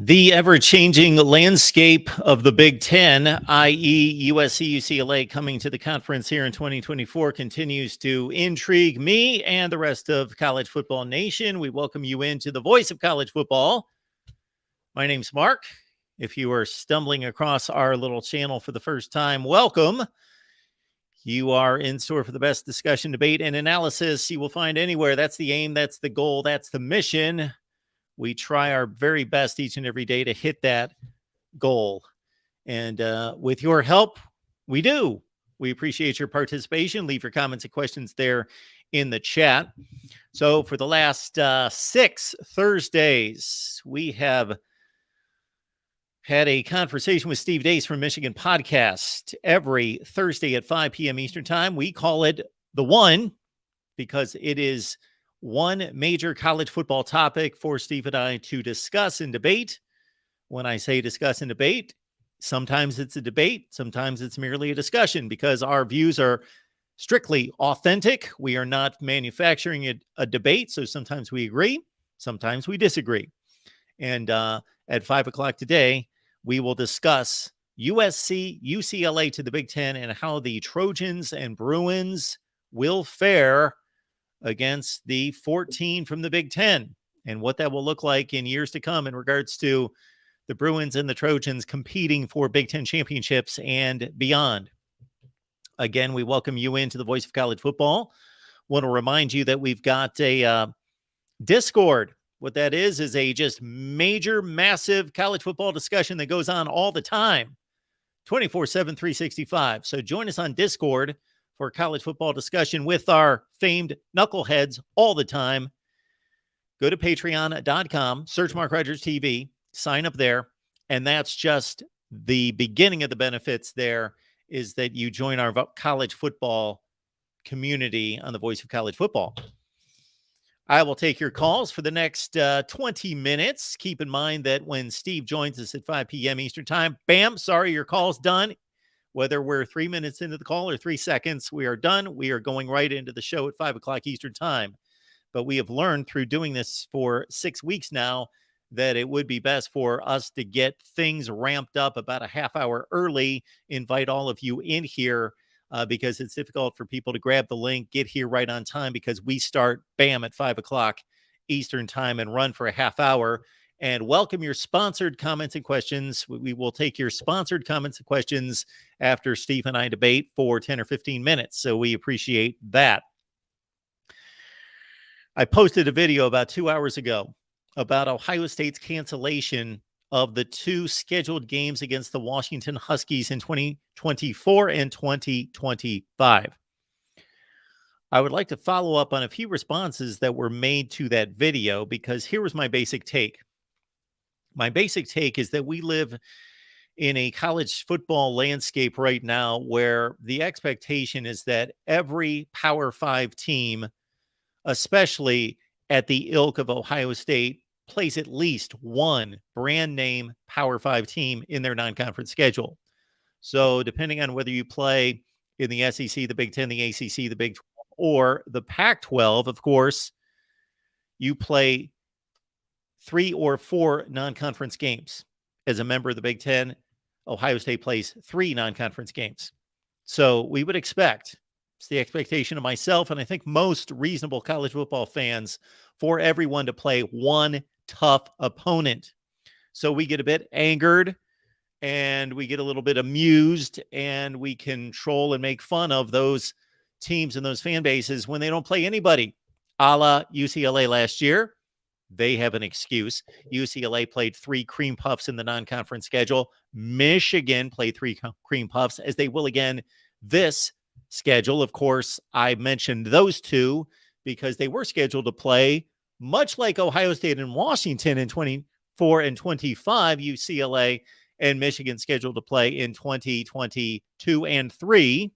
The ever-changing landscape of the Big Ten, i.e. USC, UCLA, coming to the conference here in 2024 continues to intrigue me and the rest of College Football Nation. We welcome you into the voice of college football. My name's Mark. If you are stumbling across our little channel for the first time, welcome. You are in store for the best discussion, debate, and analysis you will find anywhere. That's the aim, that's the goal, that's the mission. We try our very best each and every day to hit that goal. And with your help, we do. We appreciate your participation. Leave your comments and questions there in the chat. So for the last 6 Thursdays, we have had a conversation with Steve Deace from Michigan Podcast every Thursday at 5 p.m. Eastern Time. We call it The One because it is one major college football topic for Steve and I to discuss and debate. When I say discuss and debate, sometimes it's a debate, sometimes it's merely a discussion because our views are strictly authentic. We are not manufacturing a debate, so sometimes we agree, sometimes we disagree. And at 5 o'clock today, we will discuss USC, UCLA to the Big Ten and how the Trojans and Bruins will fare against the 14 from the Big Ten and what that will look like in years to come in regards to the Bruins and the Trojans competing for Big Ten championships and beyond. Again, we welcome you into the voice of college football. Want to remind you that we've got a Discord. What that is a just major, massive college football discussion that goes on all the time, 24/7, 365. So join us on Discord for college football discussion with our famed knuckleheads all the time. Go to patreon.com, search MarkRogersTV, sign up there, and that's just the beginning of the benefits there is that you join our college football community on the voice of college football. I will take your calls for the next 20 minutes. Keep in mind that when Steve joins us at 5 p.m. Eastern Time, bam, sorry, your call's done. Whether we're 3 minutes into the call or 3 seconds, we are done. We are going right into the show at 5 o'clock Eastern Time. But we have learned through doing this for 6 weeks now that it would be best for us to get things ramped up about a half hour early, invite all of you in here because it's difficult for people to grab the link, get here right on time because we start, bam, at 5 o'clock Eastern Time and run for a half hour. And welcome your sponsored comments and questions. We will take your sponsored comments and questions after Steve and I debate for 10 or 15 minutes. So we appreciate that. I posted a video about 2 hours ago about Ohio State's cancellation of the 2 scheduled games against the Washington Huskies in 2024 and 2025. I would like to follow up on a few responses that were made to that video because here was my basic take. My basic take is that we live in a college football landscape right now where the expectation is that every Power 5 team, especially at the ilk of Ohio State, plays at least one brand name Power 5 team in their non-conference schedule. So depending on whether you play in the SEC, the Big Ten, the ACC, the Big 12, or the Pac-12, of course, you play 3 or 4 non-conference games. As a member of the Big Ten, Ohio State plays 3 non-conference games. So we would expect, it's the expectation of myself, and I think most reasonable college football fans, for everyone to play one tough opponent. So we get a bit angered, and we get a little bit amused, and we can troll and make fun of those teams and those fan bases when they don't play anybody, a la UCLA last year. They have an excuse. UCLA played 3 cream puffs in the non-conference schedule. Michigan played 3 cream puffs, as they will again this schedule. Of course, I mentioned those 2 because they were scheduled to play, much like Ohio State and Washington in 24 and 25, UCLA and Michigan scheduled to play in 2022 and 3.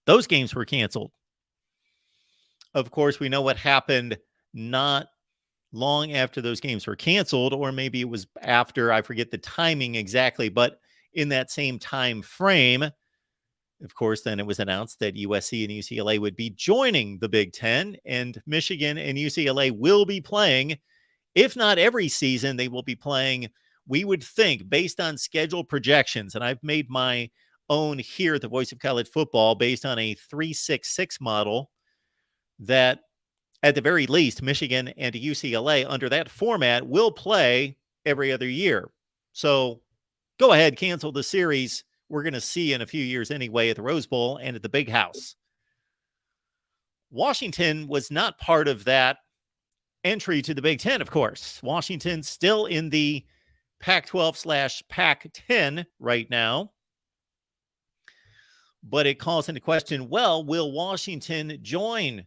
Those games were canceled. Of course, we know what happened not long after those games were canceled, or maybe it was after, I forget the timing exactly, but in that same time frame, of course, then it was announced that USC and UCLA would be joining the Big Ten, and Michigan and UCLA will be playing if not every season, they will be playing, we would think, based on schedule projections. And I've made my own here at the Voice of College Football based on a 3-6-6 model that at the very least, Michigan and UCLA under that format will play every other year. So go ahead, cancel the series. We're going to see in a few years anyway at the Rose Bowl and at the Big House. Washington was not part of that entry to the Big Ten, of course. Washington still in the Pac-12/Pac-10 right now. But it calls into question, well, will Washington join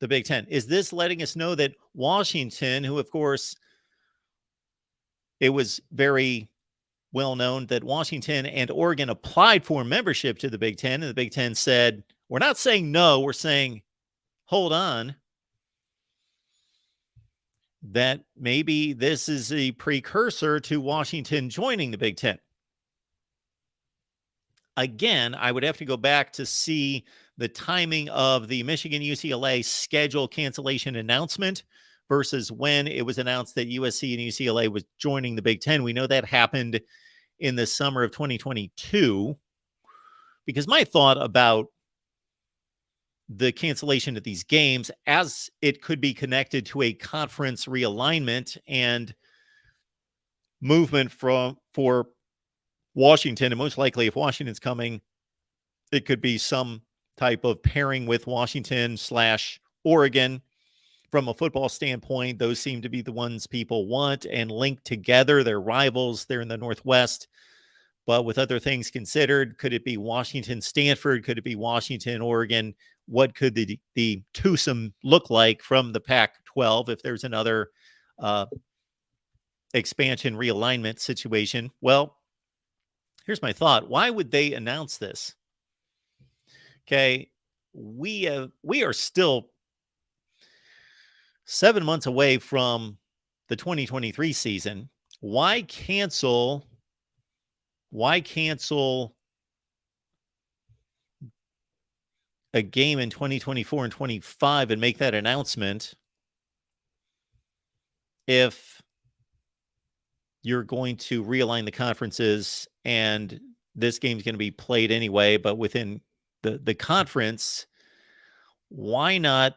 the Big Ten? Is this letting us know that Washington, who, of course, it was very well known that Washington and Oregon applied for membership to the Big Ten, and the Big Ten said, we're not saying no, we're saying, hold on, that maybe this is a precursor to Washington joining the Big Ten. Again, I would have to go back to see the timing of the Michigan UCLA schedule cancellation announcement versus when it was announced that USC and UCLA was joining the Big Ten. We know that happened in the summer of 2022, because my thought about the cancellation of these games, as it could be connected to a conference realignment and movement for Washington, and most likely if Washington's coming, it could be some type of pairing with Washington/Oregon. From a football standpoint, those seem to be the ones people want and linked together. They're rivals. They're in the Northwest. But with other things considered, could it be Washington-Stanford? Could it be Washington-Oregon? What could the twosome look like from the Pac-12 if there's another expansion realignment situation? Well, here's my thought. Why would they announce this? Okay, we are still 7 months away from the 2023 season. Why cancel a game in 2024 and 25 and make that announcement if you're going to realign the conferences and this game's going to be played anyway, but within the conference? Why not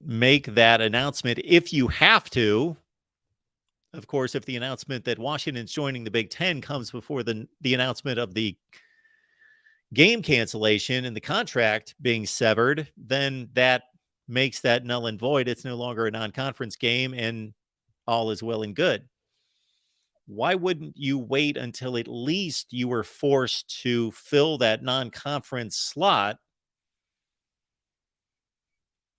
make that announcement if you have to? Of course, if the announcement that Washington's joining the Big Ten comes before the announcement of the game cancellation and the contract being severed, then that makes that null and void. It's no longer a non-conference game and all is well and good. Why wouldn't you wait until at least you were forced to fill that non-conference slot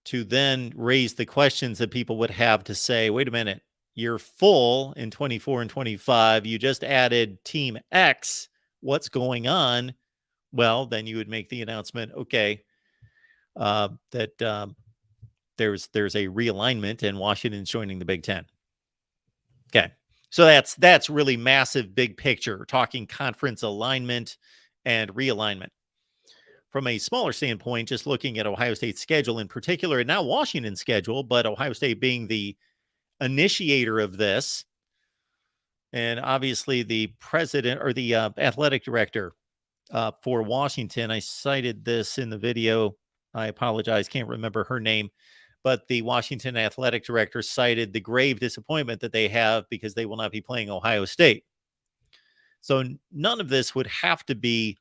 to then raise the questions that people would have to say, wait a minute, you're full in 24 and 25. You just added Team X. What's going on? Well, then you would make the announcement, okay, that there's a realignment and Washington's joining the Big Ten. Okay. So that's really massive, big picture, talking conference alignment and realignment. From a smaller standpoint, just looking at Ohio State's schedule in particular, and now Washington's schedule, but Ohio State being the initiator of this, and obviously the president or the athletic director for Washington. I cited this in the video. I apologize, can't remember her name. But the Washington athletic director cited the grave disappointment that they have because they will not be playing Ohio State. So none of this would have to be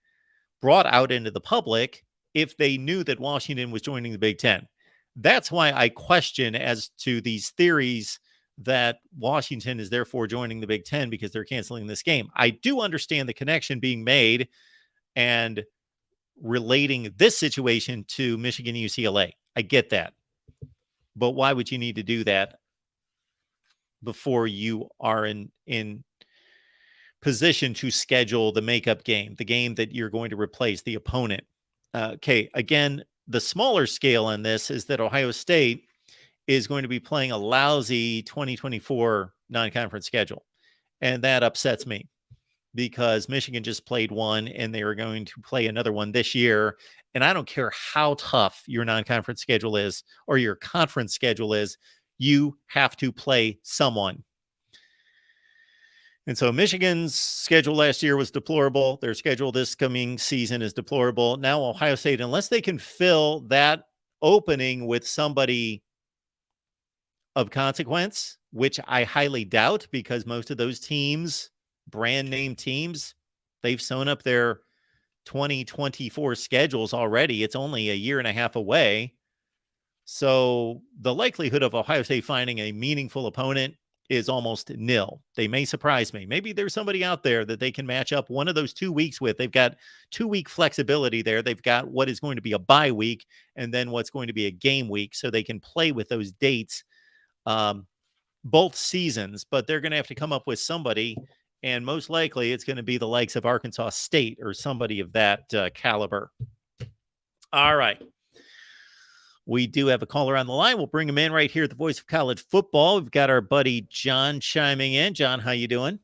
brought out into the public if they knew that Washington was joining the Big Ten. That's why I question as to these theories that Washington is therefore joining the Big Ten because they're canceling this game. I do understand the connection being made and relating this situation to Michigan UCLA. I get that. But why would you need to do that before you are in position to schedule the makeup game, the game that you're going to replace the opponent? Okay, again, the smaller scale on this is that Ohio State is going to be playing a lousy 2024 non-conference schedule. And that upsets me because Michigan just played one and they are going to play another one this year. And I don't care how tough your non-conference schedule is or your conference schedule is. You have to play someone. And so Michigan's schedule last year was deplorable. Their schedule this coming season is deplorable. Now Ohio State, unless they can fill that opening with somebody of consequence, which I highly doubt, because most of those teams, brand name teams, they've sewn up their 2024 schedules already. It's only a year and a half away. So the likelihood of Ohio State finding a meaningful opponent is almost nil. They may surprise me. Maybe there's somebody out there that they can match up one of those 2 weeks with. They've got 2-week flexibility there. They've got what is going to be a bye week and then what's going to be a game week. So they can play with those dates both seasons, but they're going to have to come up with somebody. And most likely it's going to be the likes of Arkansas State or somebody of that caliber. All right. We do have a caller on the line. We'll bring him in right here at the Voice of College Football. We've got our buddy John chiming in. John, how you doing?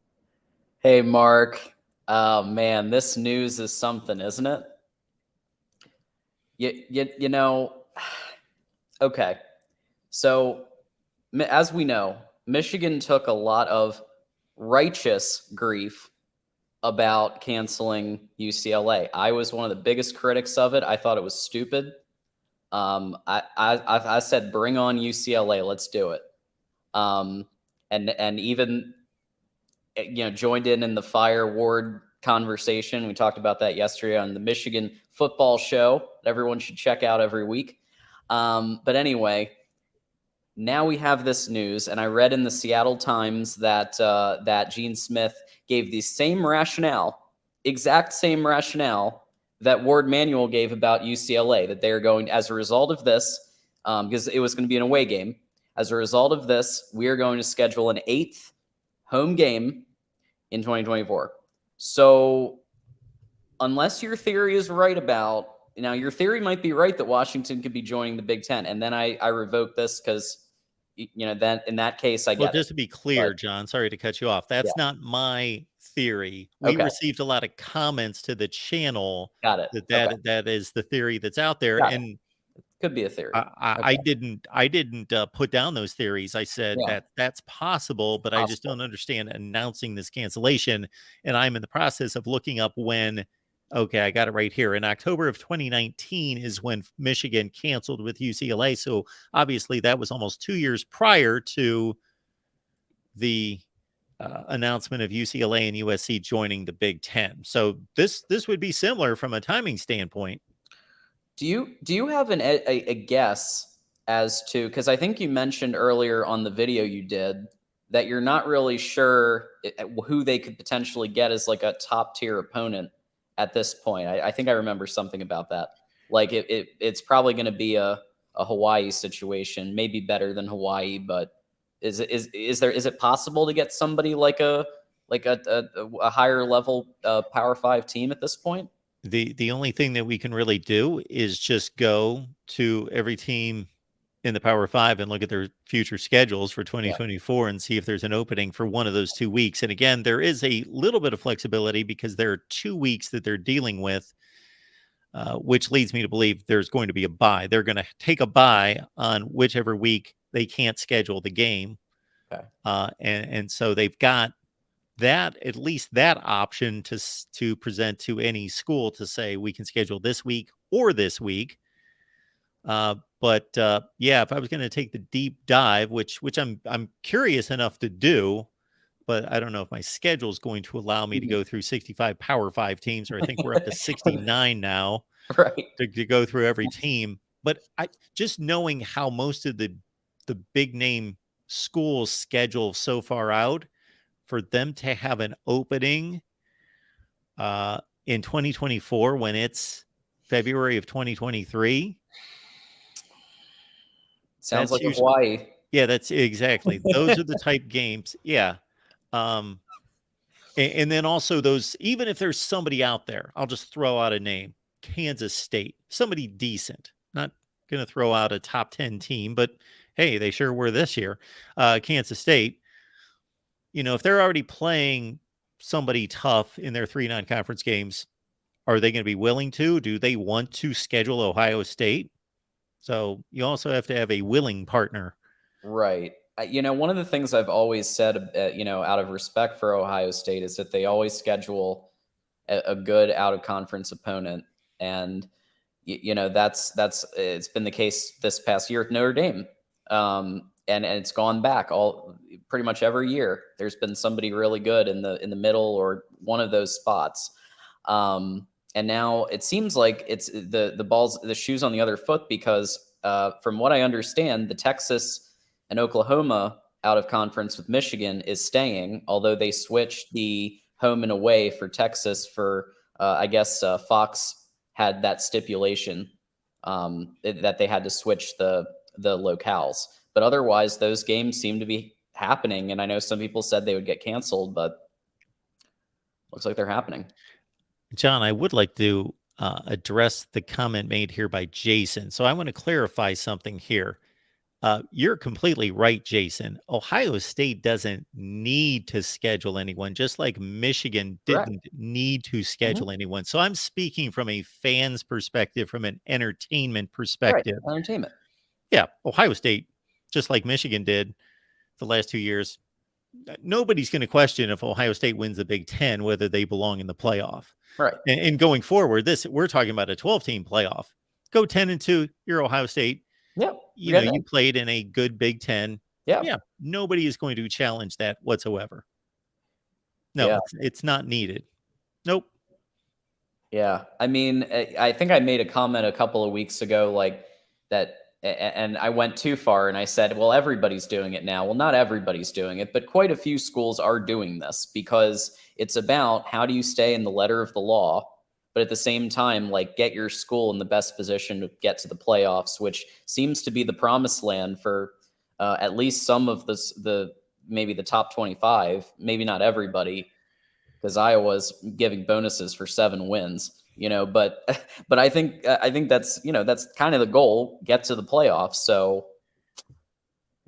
Hey, Mark. Oh, man, this news is something, isn't it? You know, okay. So, as we know, Michigan took a lot of righteous grief about canceling UCLA. I was one of the biggest critics of it. I thought it was stupid. I said, bring on UCLA. Let's do it. And even, joined in the Fire Ward conversation. We talked about that yesterday on the Michigan football show that everyone should check out every week. But anyway, now we have this news, and I read in the Seattle Times that Gene Smith gave the same rationale, exact same rationale that Ward Manuel gave about UCLA, that they are going, as a result of this, because it was going to be an away game, as a result of this, we are going to schedule an 8th home game in 2024. So unless your theory is right your theory might be right that Washington could be joining the Big Ten, and then I revoke this because, then in that case, I get it. Well, just to be clear, John, sorry to cut you off. That's not my theory. We received a lot of comments to the channel. Got it. That is the theory that's out there. And it could be a theory. I didn't put down those theories. I said that's possible, but I just don't understand announcing this cancellation. And I'm in the process of looking up when. Okay, I got it right here. In October of 2019 is when Michigan canceled with UCLA. So obviously that was almost 2 years prior to the announcement of UCLA and USC joining the Big Ten. So this would be similar from a timing standpoint. Do you have a guess as to, because I think you mentioned earlier on the video you did that you're not really sure who they could potentially get as like a top tier opponent at this point. I think I remember something about that. Like it's probably going to be a Hawaii situation, maybe better than Hawaii, but is it possible to get somebody like a higher level Power 5 team at this point? The only thing that we can really do is just go to every team in the Power 5 and look at their future schedules for 2024 and see if there's an opening for one of those 2 weeks. And again, there is a little bit of flexibility because there are 2 weeks that they're dealing with, which leads me to believe there's going to be a bye. They're going to take a bye on whichever week they can't schedule the game. Okay. And so they've got that, at least that option to present to any school to say, we can schedule this week or this week. But if I was going to take the deep dive, which I'm curious enough to do, but I don't know if my schedule is going to allow me to go through 65 Power 5 teams, or I think we're up to 69 now, right? To go through every team. But I just knowing how most of the big name schools schedule so far out, for them to have an opening in 2024 when it's February of 2023. Sounds like Hawaii. Yeah, that's exactly. Those are the type games. Yeah. And then also those, even if there's somebody out there, I'll just throw out a name, Kansas State, somebody decent, not going to throw out a top 10 team, but hey, they sure were this year. Kansas State, if they're already playing somebody tough in their 3 non-conference games, are they going to be willing to? Do they want to schedule Ohio State? So you also have to have a willing partner. Right. One of the things I've always said, out of respect for Ohio State, is that they always schedule a good out of conference opponent, and that's it's been the case this past year with Notre Dame, and it's gone back all pretty much every year. There's been somebody really good in the middle or one of those spots, and now it seems like it's the shoes on the other foot because from what I understand, the Texas and Oklahoma out of conference with Michigan is staying, although they switched the home and away for Texas for I guess Fox had that stipulation that they had to switch the locales. But otherwise, those games seem to be happening. And I know some people said they would get canceled, but looks like they're happening. John, I would like to address the comment made here by Jason. So I want to clarify something here. You're completely right, Jason. Ohio State doesn't need to schedule anyone, just like Michigan Correct. didn't need to schedule anyone. So I'm speaking from a fan's perspective, from an entertainment perspective. Right. Entertainment. Yeah, Ohio State, just like Michigan did the last 2 years, nobody's going to question if Ohio State wins the Big Ten, whether they belong in the playoff. Right. And going forward, we're talking about a 12-team playoff. Go 10-2, you're Ohio State. Yeah. You played in a good Big Ten. Yeah. Nobody is going to challenge that whatsoever. No, Yeah. it's not needed. Nope. Yeah. I mean, I think I made a comment a couple of weeks ago like that, and I went too far and I said, well, everybody's doing it now. Well, not everybody's doing it, but quite a few schools are doing this because it's about how do you stay in the letter of the law, but at the same time, like get your school in the best position to get to the playoffs, which seems to be the promised land for at least some of maybe the top 25, maybe not everybody, because Iowa's giving bonuses for 7 wins. But I think that's that's kind of the goal, get to the playoffs. So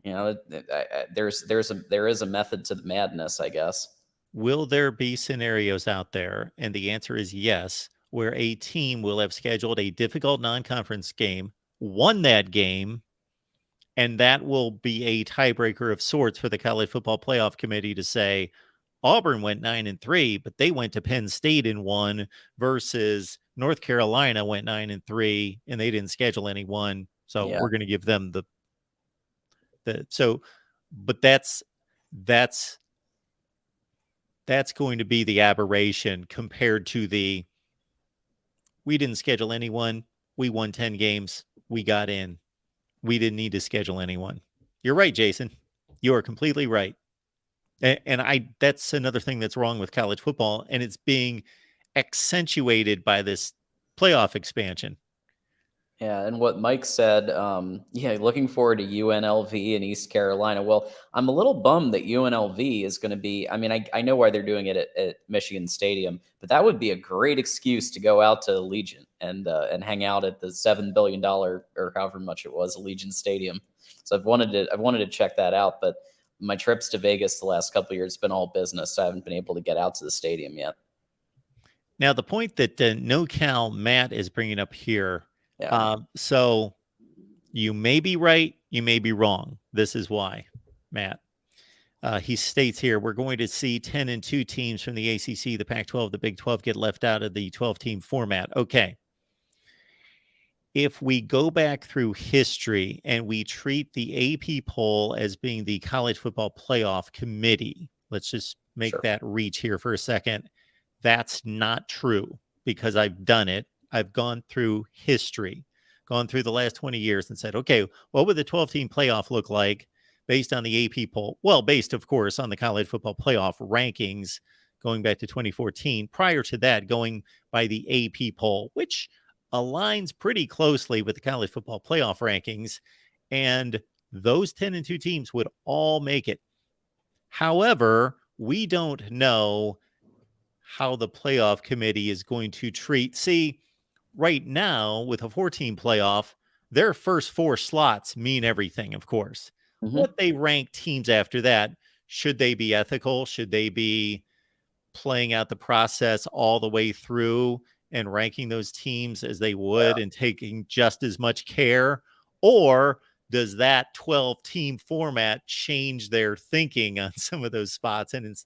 there is a method to the madness, I guess. Will there be scenarios out there? And the answer is yes, where a team will have scheduled a difficult non-conference game, won that game, and that will be a tiebreaker of sorts for the College Football Playoff Committee to say, Auburn went 9-3, but they went to Penn State and won, versus North Carolina went 9-3 and they didn't schedule anyone. So we're going to give them but that's going to be the aberration compared to we didn't schedule anyone. We won 10 games. We got in. We didn't need to schedule anyone. You're right, Jason. You are completely right. And that's another thing that's wrong with college football, and it's being accentuated by this playoff expansion. Yeah, and what Mike said, looking forward to UNLV and East Carolina. Well, I'm a little bummed that UNLV is going to be, I mean, I know why they're doing it at Michigan Stadium, but that would be a great excuse to go out to Allegiant and hang out at the $7 billion or however much it was, Allegiant Stadium. So I've wanted to check that out, but my trips to Vegas the last couple of years have been all business, so I haven't been able to get out to the stadium yet. Now, the point that NoCal Matt is bringing up here, so you may be right, you may be wrong. This is why, Matt. He states here, we're going to see 10-2 teams from the ACC, the Pac-12, the Big 12 get left out of the 12-team format. Okay. If we go back through history and we treat the AP poll as being the College Football Playoff Committee, let's just make that reach here for a second. That's not true, because I've done it. I've gone through history, gone through the last 20 years and said, okay, what would the 12-team playoff look like based on the AP poll? Well, based, of course, on the College Football Playoff rankings going back to 2014. Prior to that, going by the AP poll, which aligns pretty closely with the College Football Playoff rankings, and those 10-2 teams would all make it. However, we don't know how the playoff committee is going to treat. See, right now with a 14 playoff, their first 4 slots mean everything, of course. What they rank teams after that, should they be ethical? Should they be playing out the process all the way through and ranking those teams as they would and taking just as much care? Or does that 12-team format change their thinking on some of those spots? And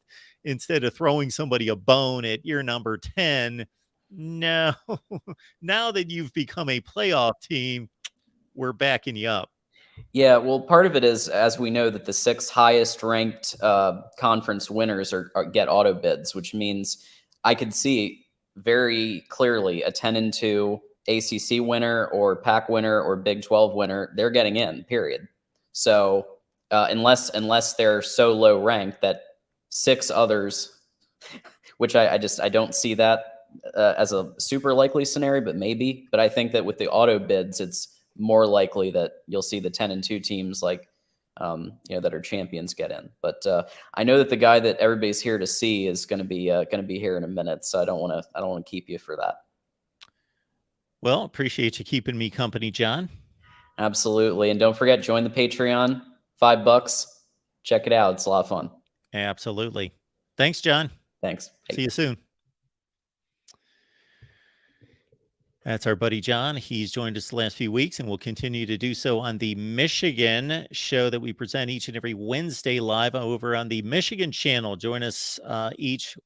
instead of throwing somebody a bone at year number 10, no, now that you've become a playoff team, we're backing you up. Yeah, well, part of it is, as we know, that the 6 highest ranked conference winners get auto bids, which means I could see very clearly a 10-2 ACC winner or Pac winner or Big 12 winner. They're getting in, period. So unless they're so low ranked that 6 others, which I don't see that as a super likely scenario, but maybe. But I think that with the auto bids, it's more likely that you'll see the 10-2 teams like that are champions get in. But I know that the guy that everybody's here to see is going to be here in a minute, so I don't want to keep you for that. Well, appreciate you keeping me company, John. Absolutely, and don't forget, join the Patreon. $5. Check it out; it's a lot of fun. Absolutely. Thanks, John. Thanks. See you soon. That's our buddy John. He's joined us the last few weeks and will continue to do so on the Michigan show that we present each and every Wednesday live over on the Michigan channel. Join us each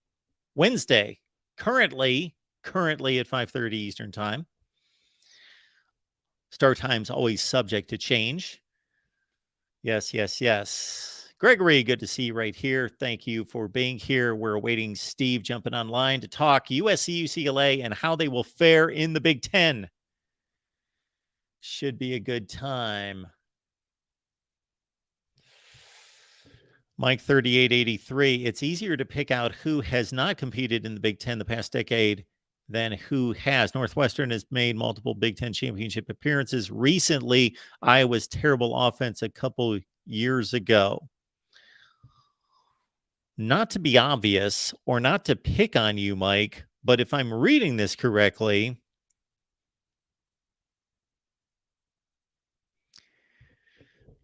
Wednesday, currently at 5:30 Eastern Time. Start time's always subject to change. Yes. Gregory, good to see you right here. Thank you for being here. We're awaiting Steve jumping online to talk USC, UCLA, and how they will fare in the Big Ten. Should be a good time. Mike 3883, it's easier to pick out who has not competed in the Big Ten the past decade than who has. Northwestern has made multiple Big Ten championship appearances recently. Iowa's terrible offense a couple years ago. Not to be obvious or not to pick on you, Mike, but if I'm reading this correctly,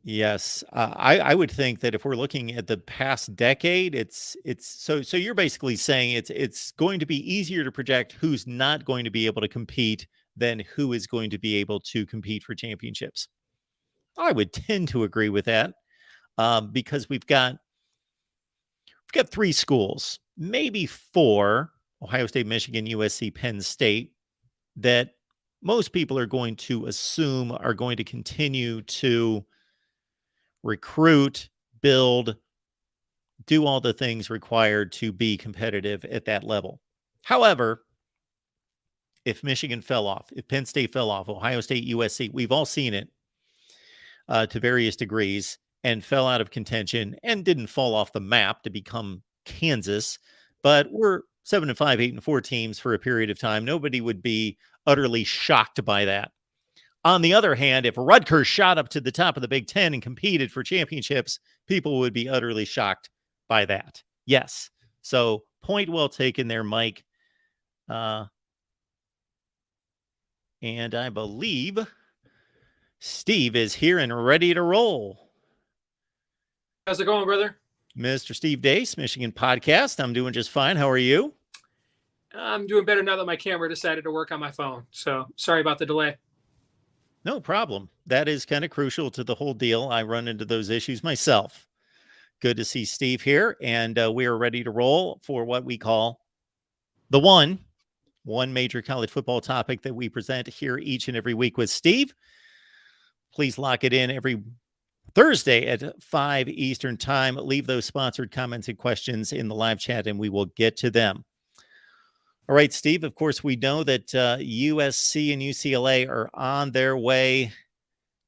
yes, I would think that if we're looking at the past decade, it's so you're basically saying it's going to be easier to project who's not going to be able to compete than who is going to be able to compete for championships. I would tend to agree with that because we've got 3 schools, maybe 4, Ohio State, Michigan, USC, Penn State, that most people are going to assume are going to continue to recruit, build, do all the things required to be competitive at that level. However, if Michigan fell off, if Penn State fell off, Ohio State, USC, we've all seen it to various degrees, and fell out of contention and didn't fall off the map to become Kansas, but we're 7-5, 8-4 teams for a period of time. Nobody would be utterly shocked by that. On the other hand, if Rutgers shot up to the top of the Big Ten and competed for championships, people would be utterly shocked by that. Yes. So point well taken there, Mike. And I believe Steve is here and ready to roll. How's it going, brother? Mr. Steve Dace, Michigan Podcast. I'm doing just fine. How are you? I'm doing better now that my camera decided to work on my phone. So sorry about the delay. No problem. That is kind of crucial to the whole deal. I run into those issues myself. Good to see Steve here. And we are ready to roll for what we call the one major college football topic that we present here each and every week with Steve. Please lock it in every Thursday at 5 Eastern Time. Leave those sponsored comments and questions in the live chat, and we will get to them. All right, Steve, of course, we know that USC and UCLA are on their way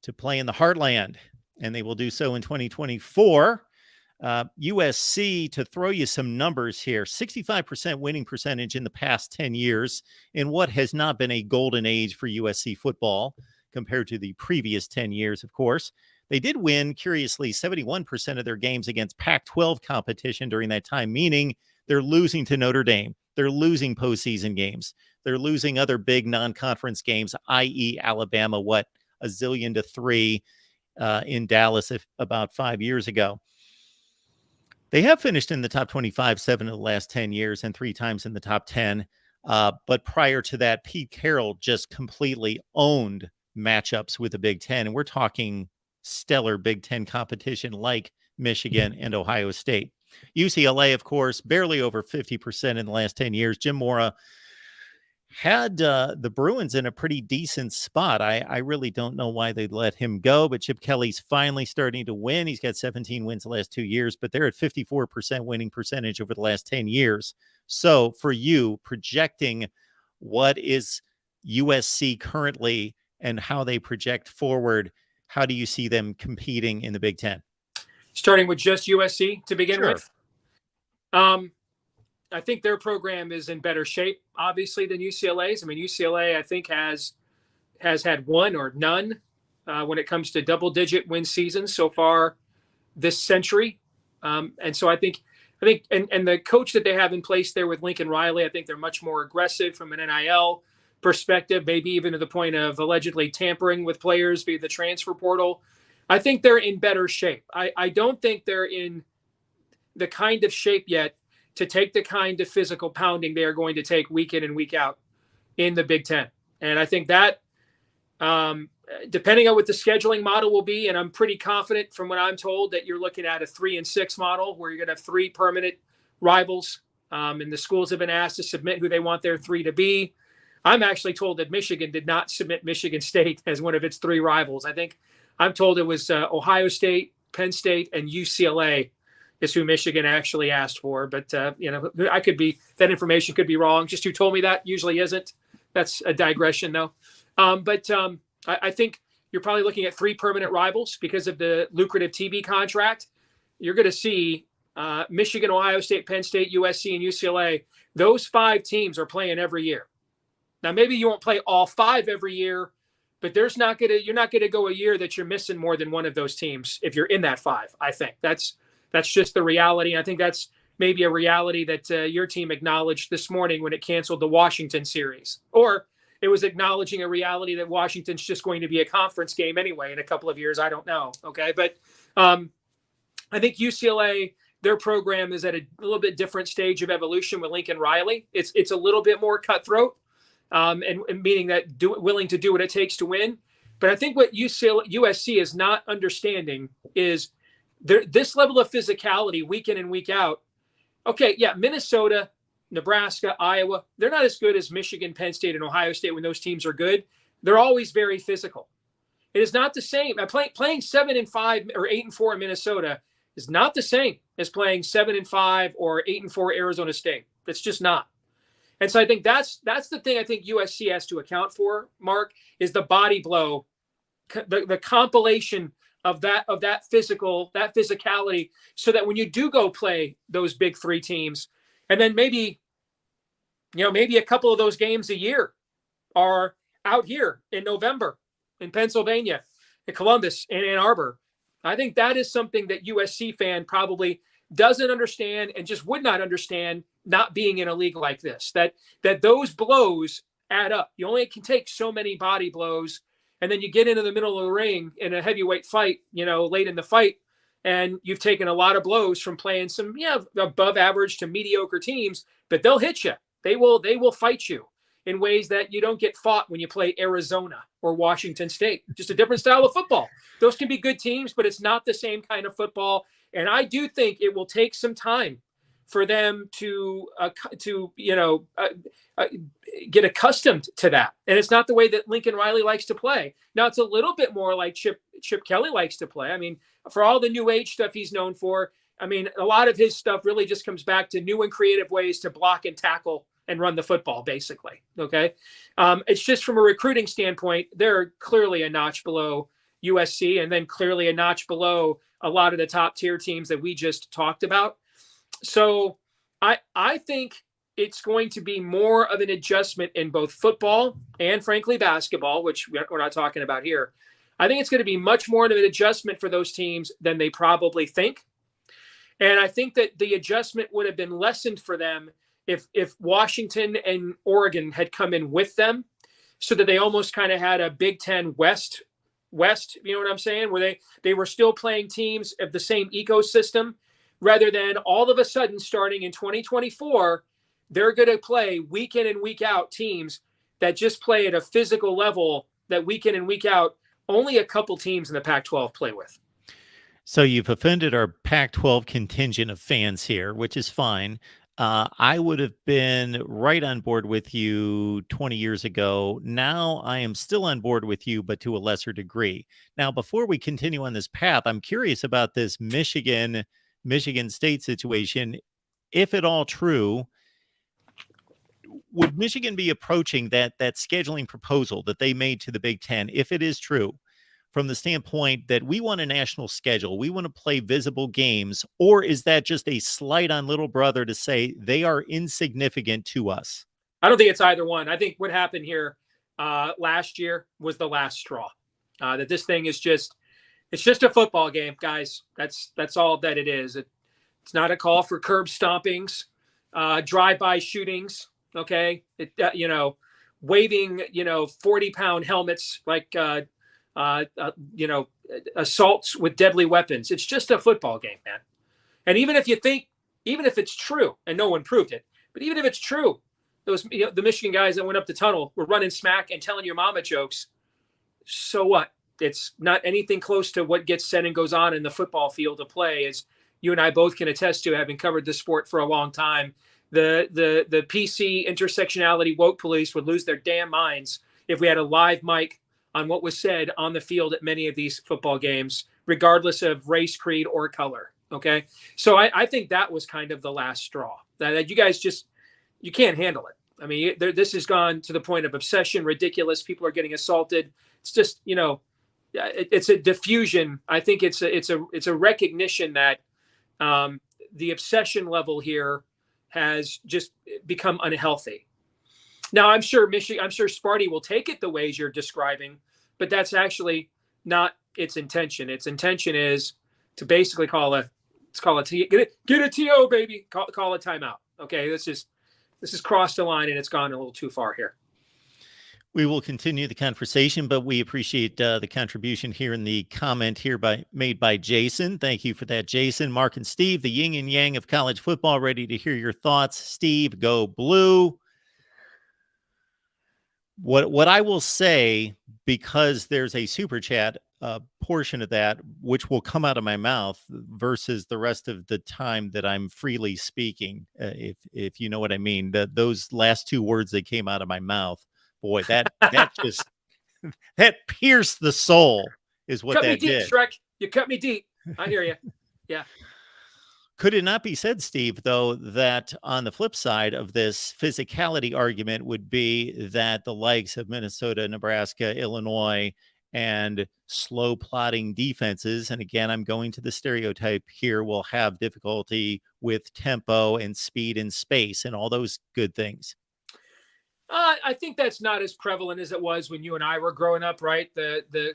to play in the Heartland, and they will do so in 2024. USC, to throw you some numbers here, 65% winning percentage in the past 10 years in what has not been a golden age for USC football compared to the previous 10 years, of course. They did win, curiously, 71% of their games against Pac-12 competition during that time, meaning they're losing to Notre Dame. They're losing postseason games. They're losing other big non-conference games, i.e. Alabama, a zillion to 3 in Dallas about 5 years ago. They have finished in the top 25 7 of the last 10 years and 3 times in the top 10. But prior to that, Pete Carroll just completely owned matchups with the Big Ten. And we're talking stellar Big Ten competition like Michigan and Ohio State. UCLA, of course, barely over 50% in the last 10 years. Jim Mora had the Bruins in a pretty decent spot. I really don't know why they let him go, but Chip Kelly's finally starting to win. He's got 17 wins the last 2 years, but they're at 54% winning percentage over the last 10 years. So for you, projecting what is USC currently and how they project forward, how do you see them competing in the Big Ten? Starting with just USC to begin Sure. with. I think their program is in better shape, obviously, than UCLA's. I mean, UCLA, I think, has had one or none when it comes to double-digit win seasons so far this century. And so I think, and the coach that they have in place there with Lincoln Riley, I think they're much more aggressive from an NIL perspective, maybe even to the point of allegedly tampering with players via the transfer portal. I think they're in better shape. I don't think they're in the kind of shape yet to take the kind of physical pounding they are going to take week in and week out in the Big Ten. And I think that depending on what the scheduling model will be, and I'm pretty confident from what I'm told that you're looking at a 3-6 model where you're going to have 3 permanent rivals. And the schools have been asked to submit who they want their 3 to be. I'm actually told that Michigan did not submit Michigan State as one of its 3 rivals. I think I'm told it was Ohio State, Penn State, and UCLA is who Michigan actually asked for. But, that information could be wrong. Just who told me that usually isn't. That's a digression, though. I think you're probably looking at 3 permanent rivals because of the lucrative TV contract. You're going to see Michigan, Ohio State, Penn State, USC, and UCLA. Those 5 teams are playing every year. Now, maybe you won't play all 5 every year, but you're not going to go a year that you're missing more than one of those teams if you're in that 5. I think that's just the reality. And I think that's maybe a reality that your team acknowledged this morning when it canceled the Washington series, or it was acknowledging a reality that Washington's just going to be a conference game anyway in a couple of years. I don't know. Okay. But I think UCLA, their program is at a little bit different stage of evolution with Lincoln Riley. It's a little bit more cutthroat, and meaning that willing to do what it takes to win. But I think what USC is not understanding is this level of physicality week in and week out. Okay, yeah, Minnesota, Nebraska, Iowa, they're not as good as Michigan, Penn State, and Ohio State when those teams are good. They're always very physical. It is not the same. Playing 7-5 or 8-4 in Minnesota is not the same as playing 7-5 or 8-4 Arizona State. That's just not. And so I think that's the thing I think USC has to account for, Mark, is the body blow, the compilation of that physicality, so that when you do go play those big 3 teams, and then maybe a couple of those games a year are out here in November in Pennsylvania, in Columbus, and Ann Arbor. I think that is something that USC fan probably doesn't understand and just would not understand not being in a league like this, that those blows add up. You only can take so many body blows. And then you get into the middle of the ring in a heavyweight fight, late in the fight, and you've taken a lot of blows from playing some, above average to mediocre teams, but they'll hit you. They will fight you in ways that you don't get fought when you play Arizona or Washington State. Just a different style of football. Those can be good teams, but it's not the same kind of football. And I do think it will take some time for them to get accustomed to that. And it's not the way that Lincoln Riley likes to play. Now, it's a little bit more like Chip Kelly likes to play. I mean, for all the new age stuff he's known for, I mean, a lot of his stuff really just comes back to new and creative ways to block and tackle and run the football, basically. Okay. It's just from a recruiting standpoint, they're clearly a notch below USC, and then clearly a notch below a lot of the top tier teams that we just talked about. So I think it's going to be more of an adjustment in both football and, frankly, basketball, which we're not talking about here. I think it's going to be much more of an adjustment for those teams than they probably think. And I think that the adjustment would have been lessened for them if Washington and Oregon had come in with them, so that they almost kind of had a Big Ten West, you know what I'm saying, where they were still playing teams of the same ecosystem, rather than all of a sudden starting in 2024, they're going to play week in and week out teams that just play at a physical level that week in and week out only a couple teams in the Pac-12 play with. So you've offended our Pac-12 contingent of fans here, which is fine. I would have been right on board with you 20 years ago. Now I am still on board with you, but to a lesser degree. Now, before we continue on this path, I'm curious about this Michigan State situation. If at all true, would Michigan be approaching that scheduling proposal that they made to the Big Ten, if it is true, from the standpoint that we want a national schedule, we want to play visible games, or is that just a slight on little brother to say they are insignificant to us? I don't think it's either one. I think what happened here last year was the last straw. That this thing is it's just a football game, guys. That's all that it is. It's not a call for curb stompings, drive-by shootings. Okay, waving 40-pound helmets like assaults with deadly weapons. It's just a football game, man. And even if it's true, and no one proved it, but even if it's true, those the Michigan guys that went up the tunnel were running smack and telling your mama jokes. So what? It's not anything close to what gets said and goes on in the football field of play, as you and I both can attest to, having covered the sport for a long time. The PC intersectionality woke police would lose their damn minds if we had a live mic on what was said on the field at many of these football games, regardless of race, creed, or color. Okay. So I think that was kind of the last straw, that you guys you can't handle it. I mean, this has gone to the point of obsession, ridiculous. People are getting assaulted. It's just, it's a diffusion. I think it's a recognition that the obsession level here has just become unhealthy. Now, I'm sure Sparty will take it the ways you're describing, but that's actually not its intention. Its intention is to basically get a TO, baby. Call a timeout. Okay, this is crossed the line and it's gone a little too far here. We will continue the conversation, but we appreciate the contribution here in the comment here made by Jason. Thank you for that, Jason. Mark and Steve, the yin and yang of college football, ready to hear your thoughts. Steve, go blue. What I will say, because there's a super chat portion of that, which will come out of my mouth versus the rest of the time that I'm freely speaking, if you know what I mean, those last two words that came out of my mouth. Boy, that just that pierced the soul is what that did. Cut me deep, Shrek. You cut me deep. I hear you. Yeah. Could it not be said, Steve, though, that on the flip side of this physicality argument would be that the likes of Minnesota, Nebraska, Illinois, and slow plotting defenses, and again, I'm going to the stereotype here, will have difficulty with tempo and speed and space and all those good things? I think that's not as prevalent as it was when you and I were growing up, right? The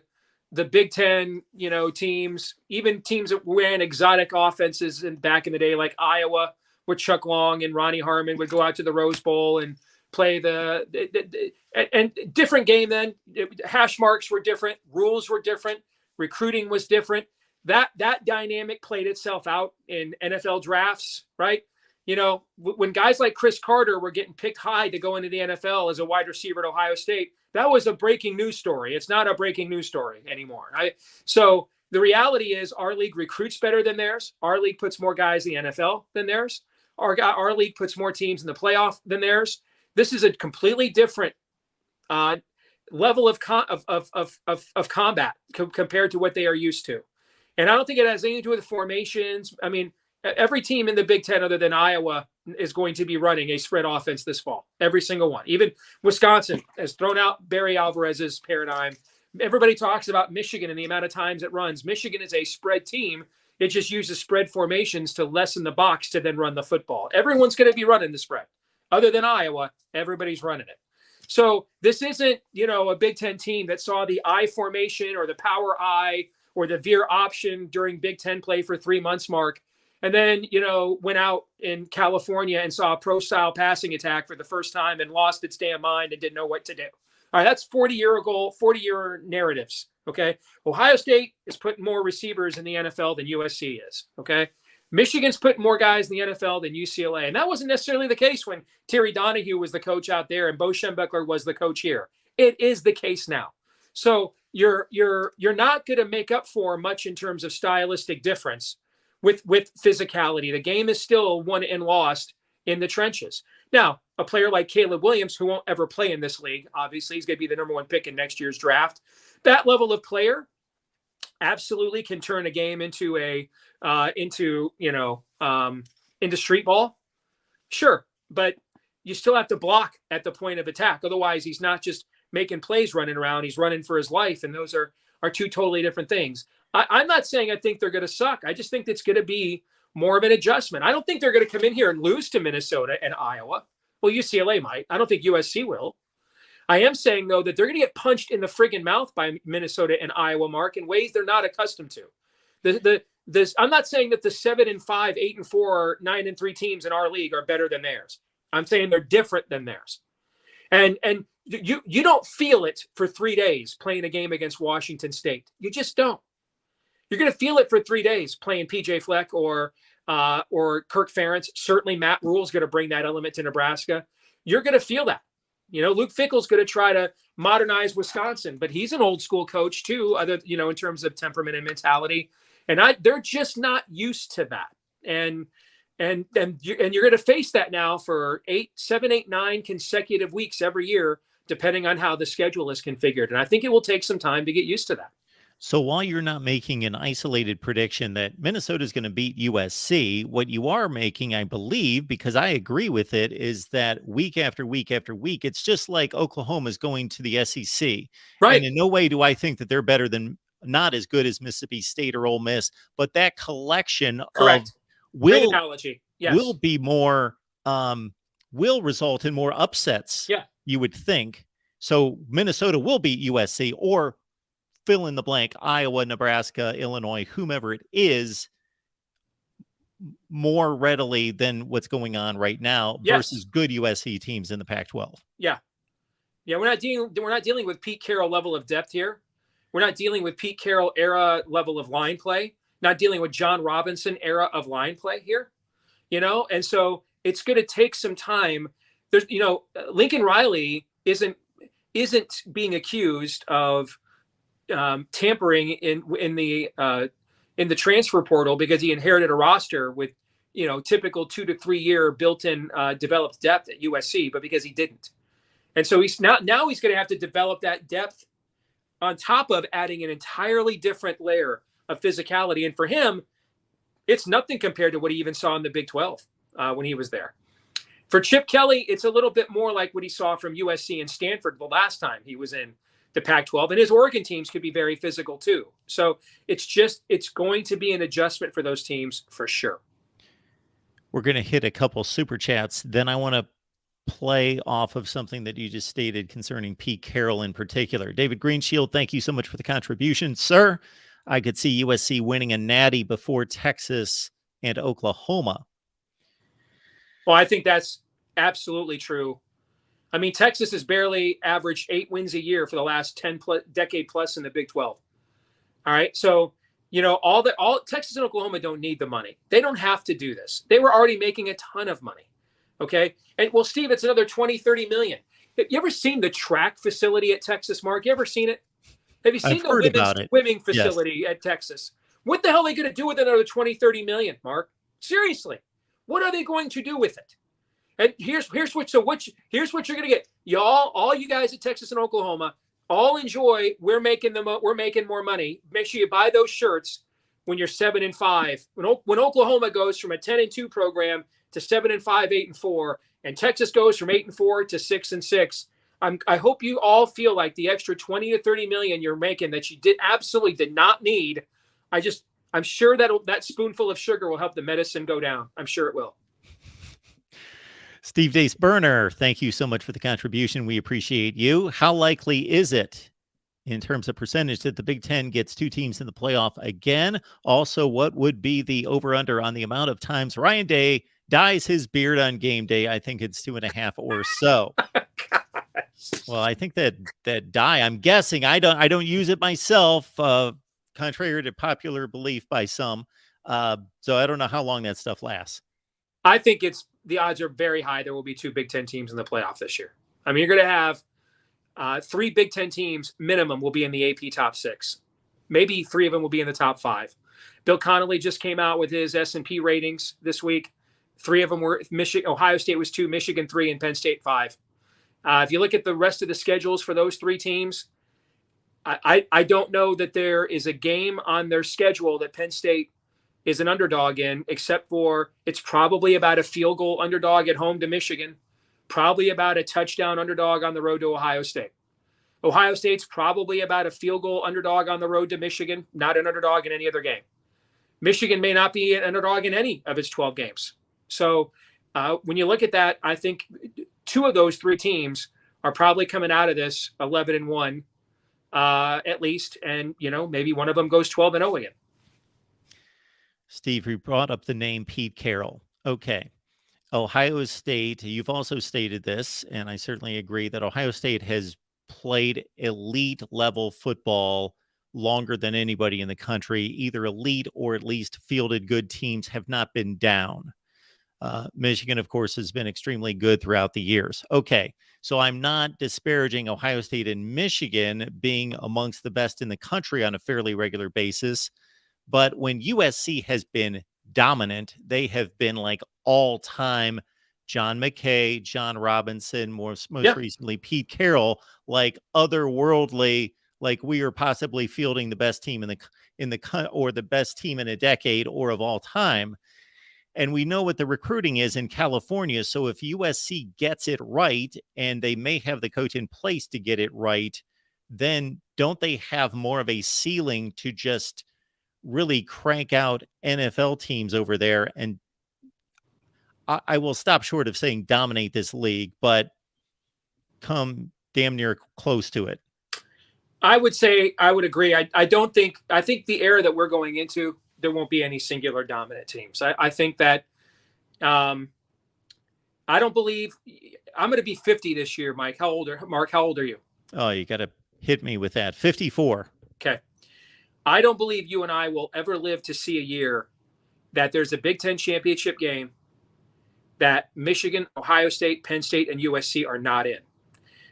Big Ten, teams, even teams that ran exotic offenses back in the day, like Iowa, where Chuck Long and Ronnie Harmon would go out to the Rose Bowl and play and different game then. Hash marks were different, rules were different, recruiting was different. That dynamic played itself out in NFL drafts, right? When guys like Chris Carter were getting picked high to go into the NFL as a wide receiver at Ohio State, that was a breaking news story. It's not a breaking news story anymore. So the reality is our league recruits better than theirs. Our league puts more guys in the NFL than theirs. Our league puts more teams in the playoff than theirs. This is a completely different level of combat compared to what they are used to. And I don't think it has anything to do with formations. I mean, every team in the Big Ten other than Iowa is going to be running a spread offense this fall. Every single one. Even Wisconsin has thrown out Barry Alvarez's paradigm. Everybody talks about Michigan and the amount of times it runs. Michigan is a spread team. It just uses spread formations to lessen the box to then run the football. Everyone's going to be running the spread. Other than Iowa, everybody's running it. So this isn't, a Big Ten team that saw the I formation or the power I or the veer option during Big Ten play for 3 months, Mark. And then, went out in California and saw a pro-style passing attack for the first time and lost its damn mind and didn't know what to do. All right, that's 40-year narratives, okay? Ohio State is putting more receivers in the NFL than USC is, okay? Michigan's putting more guys in the NFL than UCLA. And that wasn't necessarily the case when Terry Donahue was the coach out there and Bo Schembechler was the coach here. It is the case now. So, you're not going to make up for much in terms of stylistic difference with physicality. The game is still won and lost in the trenches. Now, a player like Caleb Williams, who won't ever play in this league, obviously he's going to be the number 1 pick in next year's draft. That level of player absolutely can turn a game into street ball. Sure, but you still have to block at the point of attack. Otherwise, he's not just making plays running around. He's running for his life, and those are two totally different things. I'm not saying I think they're going to suck. I just think it's going to be more of an adjustment. I don't think they're going to come in here and lose to Minnesota and Iowa. Well, UCLA might. I don't think USC will. I am saying, though, that they're going to get punched in the friggin' mouth by Minnesota and Iowa, Mark, in ways they're not accustomed to. I'm not saying that the 7-5, 8-4, 9-3 teams in our league are better than theirs. I'm saying they're different than theirs. And you don't feel it for 3 days playing a game against Washington State. You just don't. You're going to feel it for 3 days playing PJ Fleck or Kirk Ferentz. Certainly Matt Rule's going to bring that element to Nebraska. You're going to feel that. Luke Fickell's going to try to modernize Wisconsin, but he's an old school coach too, in terms of temperament and mentality. And they're just not used to that. And you're going to face that now for 7, 8, 9 consecutive weeks every year, depending on how the schedule is configured. And I think it will take some time to get used to that. So while you're not making an isolated prediction that Minnesota is going to beat USC, what you are making, I believe, because I agree with it, is that week after week after week, it's just like Oklahoma is going to the SEC. Right. And in no way do I think that they're better than, not as good as Mississippi State or Ole Miss, but that collection Correct. of will analogy. Yes. will be more, will result in more upsets. Yeah. You would think. So Minnesota will beat USC, or fill in the blank, Iowa, Nebraska, Illinois, whomever it is, more readily than what's going on right now versus good USC teams in the Pac-12. Yeah. We're not dealing with Pete Carroll level of depth here. We're not dealing with Pete Carroll era level of line play. Not dealing with John Robinson era of line play here. And so it's going to take some time. There's, Lincoln Riley isn't being accused of tampering in the transfer portal because he inherited a roster with typical 2 to 3 year built-in developed depth at USC, but because he didn't. And so he's going to have to develop that depth on top of adding an entirely different layer of physicality. And for him, it's nothing compared to what he even saw in the Big 12 when he was there. For Chip Kelly, it's a little bit more like what he saw from USC and Stanford the last time he was in the Pac-12, and his Oregon teams could be very physical too. So it's going to be an adjustment for those teams for sure. We're going to hit a couple super chats. Then I want to play off of something that you just stated concerning Pete Carroll in particular. David Greenshield, thank you so much for the contribution, sir. I could see USC winning a natty before Texas and Oklahoma. Well, I think that's absolutely true. I mean, Texas has barely averaged 8 wins a year for the last decade plus in the Big 12. All right. So, all Texas and Oklahoma don't need the money. They don't have to do this. They were already making a ton of money. Okay. And well, Steve, it's another 20, 30 million. Have you ever seen the track facility at Texas, Mark? You ever seen it? Have you seen the swimming facility at Texas? What the hell are they going to do with another 20, 30 million, Mark? Seriously. What are they going to do with it? And here's what you're going to get. Y'all, all you guys at Texas and Oklahoma, all enjoy. We're making more money. Make sure you buy those shirts when you're 7-5. When Oklahoma goes from a 10-2 program to 7-5, 8-4, and Texas goes from 8-4 to 6-6. I hope you all feel like the extra 20 to 30 million you're making that you absolutely did not need. I'm sure that spoonful of sugar will help the medicine go down. I'm sure it will. Steve Dace Burner, thank you so much for the contribution. We appreciate you. How likely is it in terms of percentage that the Big Ten gets 2 teams in the playoff again? Also, what would be the over-under on the amount of times Ryan Day dyes his beard on game day? I think it's 2.5 or so. Well, I think that dye, I'm guessing, I don't use it myself, contrary to popular belief by some. So I don't know how long that stuff lasts. I think the odds are very high there will be 2 Big Ten teams in the playoff this year. I mean, you're going to have 3 Big Ten teams minimum will be in the AP top 6. Maybe 3 of them will be in the top 5. Bill Connolly just came out with his S&P ratings this week. 3 of them were Michigan. Ohio State was 2, Michigan 3, and Penn State 5. If you look at the rest of the schedules for those 3 teams, I don't know that there is a game on their schedule that Penn State is an underdog in, except for it's probably about a field goal underdog at home to Michigan, probably about a touchdown underdog on the road to Ohio State. Ohio State's probably about a field goal underdog on the road to Michigan, not an underdog in any other game. Michigan may not be an underdog in any of its 12 games. So when you look at that, I think 2 of those 3 teams are probably coming out of this 11-1 at least. And, maybe one of them goes 12-0 again. Steve, you brought up the name Pete Carroll. Okay. Ohio State, you've also stated this, and I certainly agree that Ohio State has played elite level football longer than anybody in the country. Either elite or at least fielded good teams, have not been down. Michigan, of course, has been extremely good throughout the years. Okay, so I'm not disparaging Ohio State and Michigan being amongst the best in the country on a fairly regular basis. But when USC has been dominant, they have been like all-time John McKay, John Robinson, most recently Pete Carroll, like otherworldly, like we are possibly fielding the best team in the or the best team in a decade or of all time. And we know what the recruiting is in California. So if USC gets it right, and they may have the coach in place to get it right, then don't they have more of a ceiling to just really crank out NFL teams over there? And I will stop short of saying dominate this league, but come damn near close to it. I would agree. I think the era that we're going into, there won't be any singular dominant teams. I think that I don't believe I'm going to be 50 this year, Mike. Mark, how old are you? Oh, you got to hit me with that. 54. Okay. I don't believe you and I will ever live to see a year that there's a Big Ten championship game that Michigan, Ohio State, Penn State, and USC are not in.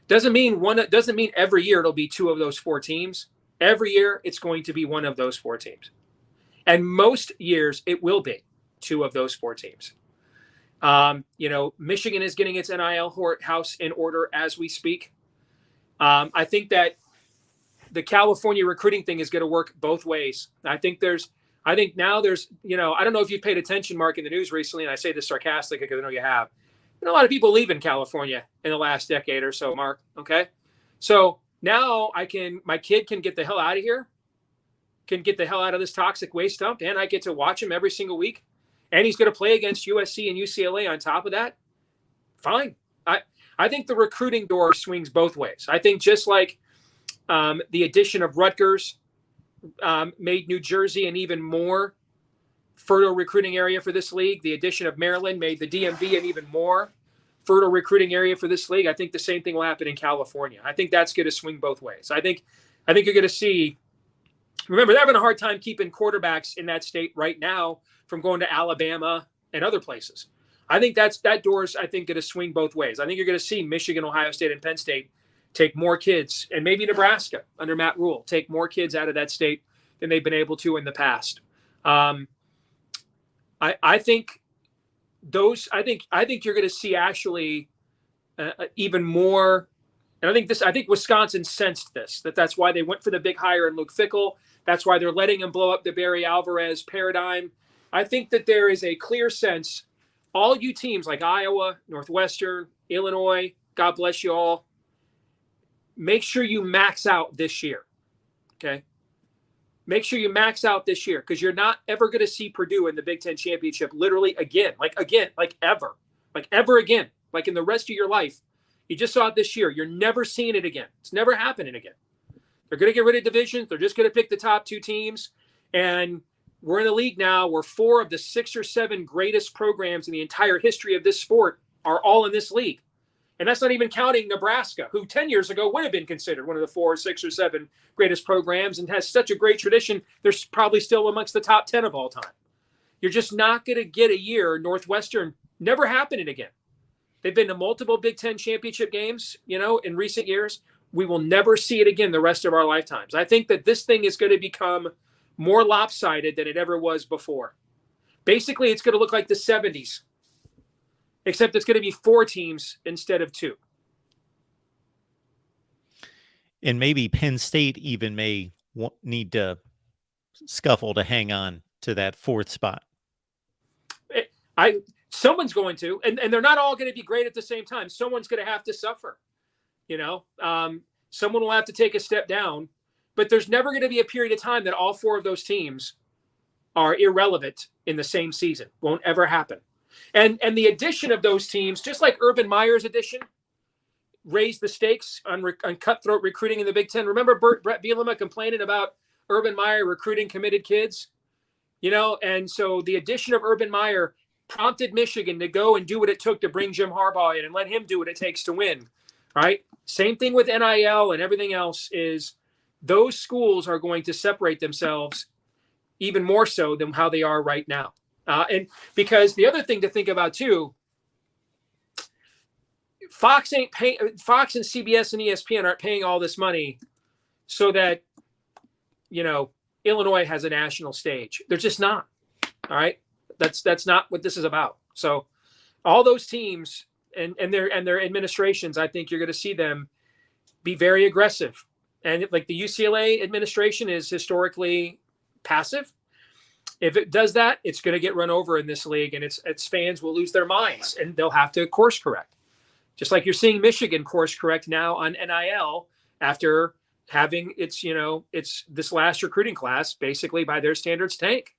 Doesn't mean every year it'll be 2 of those 4 teams. Every year it's going to be 1 of those 4 teams. And most years it will be 2 of those 4 teams. Michigan is getting its NIL house in order as we speak. I think that the California recruiting thing is going to work both ways. I think now there's, I don't know if you've paid attention, Mark, in the news recently, and I say this sarcastically because I know you have. A lot of people leaving California in the last decade or so, Mark. Okay. So now my kid can get the hell out of here, can get the hell out of this toxic waste dump, and I get to watch him every single week. And he's going to play against USC and UCLA on top of that. Fine. I think the recruiting door swings both ways. I think just like the addition of Rutgers made New Jersey an even more fertile recruiting area for this league, the addition of Maryland made the DMV an even more fertile recruiting area for this league. I think the same thing will happen in California. I think that's going to swing both ways. I think you're going to see. Remember, they're having a hard time keeping quarterbacks in that state right now from going to Alabama and other places. I think that door's, going to swing both ways. I think you're going to see Michigan, Ohio State, and Penn State take more kids, and maybe Nebraska under Matt Rule, take more kids out of that state than they've been able to in the past. I think you're going to see actually even more. And I think Wisconsin sensed this, that's why they went for the big hire in Luke Fickell. That's why they're letting him blow up the Barry Alvarez paradigm. I think that there is a clear sense, all you teams like Iowa, Northwestern, Illinois, God bless you all, make sure you max out this year, okay? Make sure you max out this year, because you're not ever going to see Purdue in the Big Ten championship literally again, like ever again, like in the rest of your life. You just saw it this year. You're never seeing it again. It's never happening again. They're going to get rid of divisions. They're just going to pick the top 2 teams. And we're in a league now where 4 of the 6 or 7 greatest programs in the entire history of this sport are all in this league. And that's not even counting Nebraska, who 10 years ago would have been considered one of the 4, 6, or 7 greatest programs and has such a great tradition. They're probably still amongst the top 10 of all time. You're just not going to get a year. Northwestern, never happening again. They've been to multiple Big Ten championship games, in recent years. we will never see it again the rest of our lifetimes. I think that this thing is going to become more lopsided than it ever was before. Basically, it's going to look like the 70s, except it's going to be 4 teams instead of 2. And maybe Penn State even may need to scuffle to hang on to that 4th spot. Someone's going to, and they're not all going to be great at the same time. Someone's going to have to suffer. Someone will have to take a step down, but there's never going to be a period of time that all 4 of those teams are irrelevant in the same season. Won't ever happen. And the addition of those teams, just like Urban Meyer's addition, raised the stakes on cutthroat recruiting in the Big Ten. Remember Brett Bielema complaining about Urban Meyer recruiting committed kids? And so the addition of Urban Meyer prompted Michigan to go and do what it took to bring Jim Harbaugh in and let him do what it takes to win, right? Same thing with NIL and everything else is those schools are going to separate themselves even more so than how they are right now. And because the other thing to think about too, Fox and CBS and ESPN aren't paying all this money so that, Illinois has a national stage. They're just not. All right. That's not what this is about. So all those teams and their administrations, I think you're going to see them be very aggressive. And like the UCLA administration is historically passive. If it does that, it's going to get run over in this league, and its fans will lose their minds, and they'll have to course correct. Just like you're seeing Michigan course correct now on NIL after having its this last recruiting class basically by their standards tank.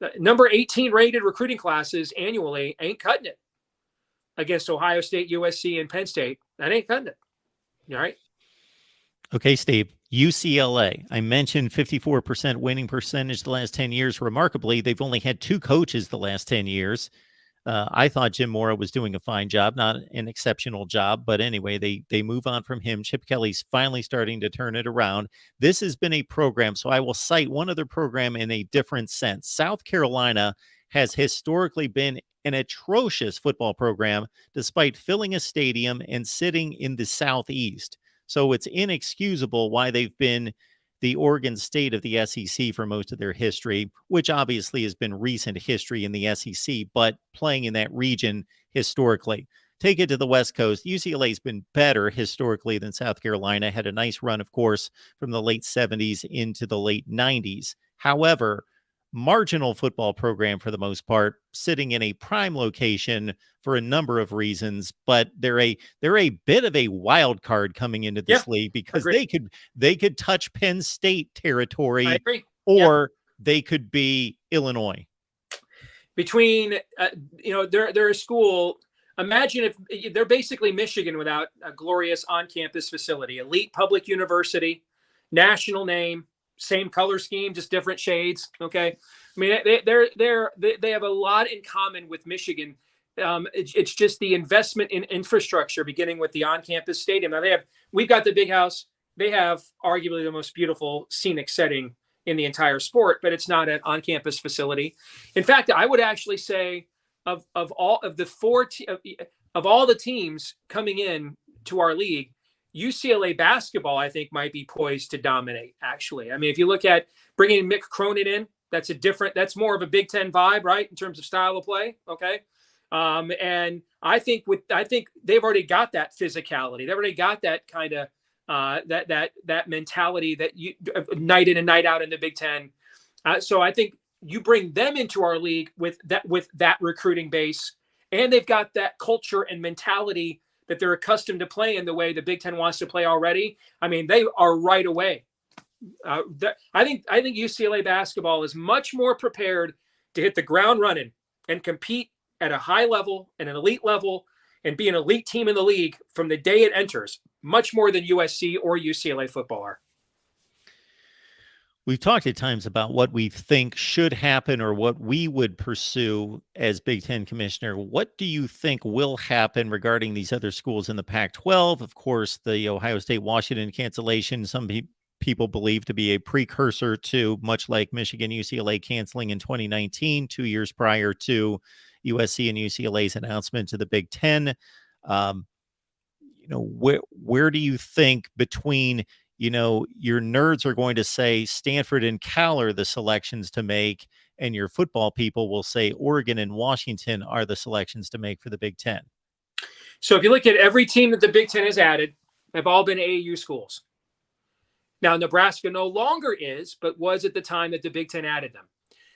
The number 18 rated recruiting classes annually ain't cutting it against Ohio State, USC, and Penn State. That ain't cutting it. All right. Okay, Steve. UCLA. I mentioned 54% winning percentage the last 10 years. Remarkably, they've only had 2 coaches the last 10 years. I thought Jim Mora was doing a fine job, not an exceptional job, but anyway, they move on from him. Chip Kelly's finally starting to turn it around. This has been a program, so I will cite one other program in a different sense. South Carolina has historically been an atrocious football program, despite filling a stadium and sitting in the Southeast. So it's inexcusable why they've been the Oregon State of the SEC for most of their history, which obviously has been recent history in the SEC, but playing in that region historically. Take it to the West Coast. UCLA's been better historically than South Carolina, had a nice run, of course, from the late 70s into the late 90s. However, marginal football program for the most part, sitting in a prime location for a number of reasons, but they're a bit of a wild card coming into this league because they could touch Penn State territory, or they could be Illinois. Between they're a school. Imagine if they're basically Michigan without a glorious on-campus facility, elite public university, national name. Same color scheme, just different shades. Okay, I mean they have a lot in common with Michigan. It's just the investment in infrastructure, beginning with the on-campus stadium. Now we've got the Big House. They have arguably the most beautiful scenic setting in the entire sport, but it's not an on-campus facility. In fact, I would actually say of all of the teams coming in to our league, UCLA basketball, I think, might be poised to dominate, actually. I mean, if you look at bringing Mick Cronin in, that's more of a Big Ten vibe, right, in terms of style of play, okay? And I think they've already got that physicality. They've already got that kind of that mentality that you night in and night out in the Big Ten. So I think you bring them into our league with that recruiting base, and they've got that culture and mentality that they're accustomed to playing the way the Big Ten wants to play already. I mean, they are right away. I think UCLA basketball is much more prepared to hit the ground running and compete at a high level and an elite level and be an elite team in the league from the day it enters, much more than USC or UCLA football are. We've talked at times about what we think should happen or what we would pursue as Big Ten commissioner. What do you think will happen regarding these other schools in the Pac-12? Of course, the Ohio State-Washington cancellation, some people believe to be a precursor to, much like Michigan, UCLA canceling in 2019, 2 years prior to USC and UCLA's announcement to the Big Ten. where do you think between, your nerds are going to say Stanford and Cal are the selections to make, and your football people will say Oregon and Washington are the selections to make for the Big Ten? So if you look at every team that the Big Ten has added, have all been AAU schools. Now, Nebraska no longer is, but was at the time that the Big Ten added them.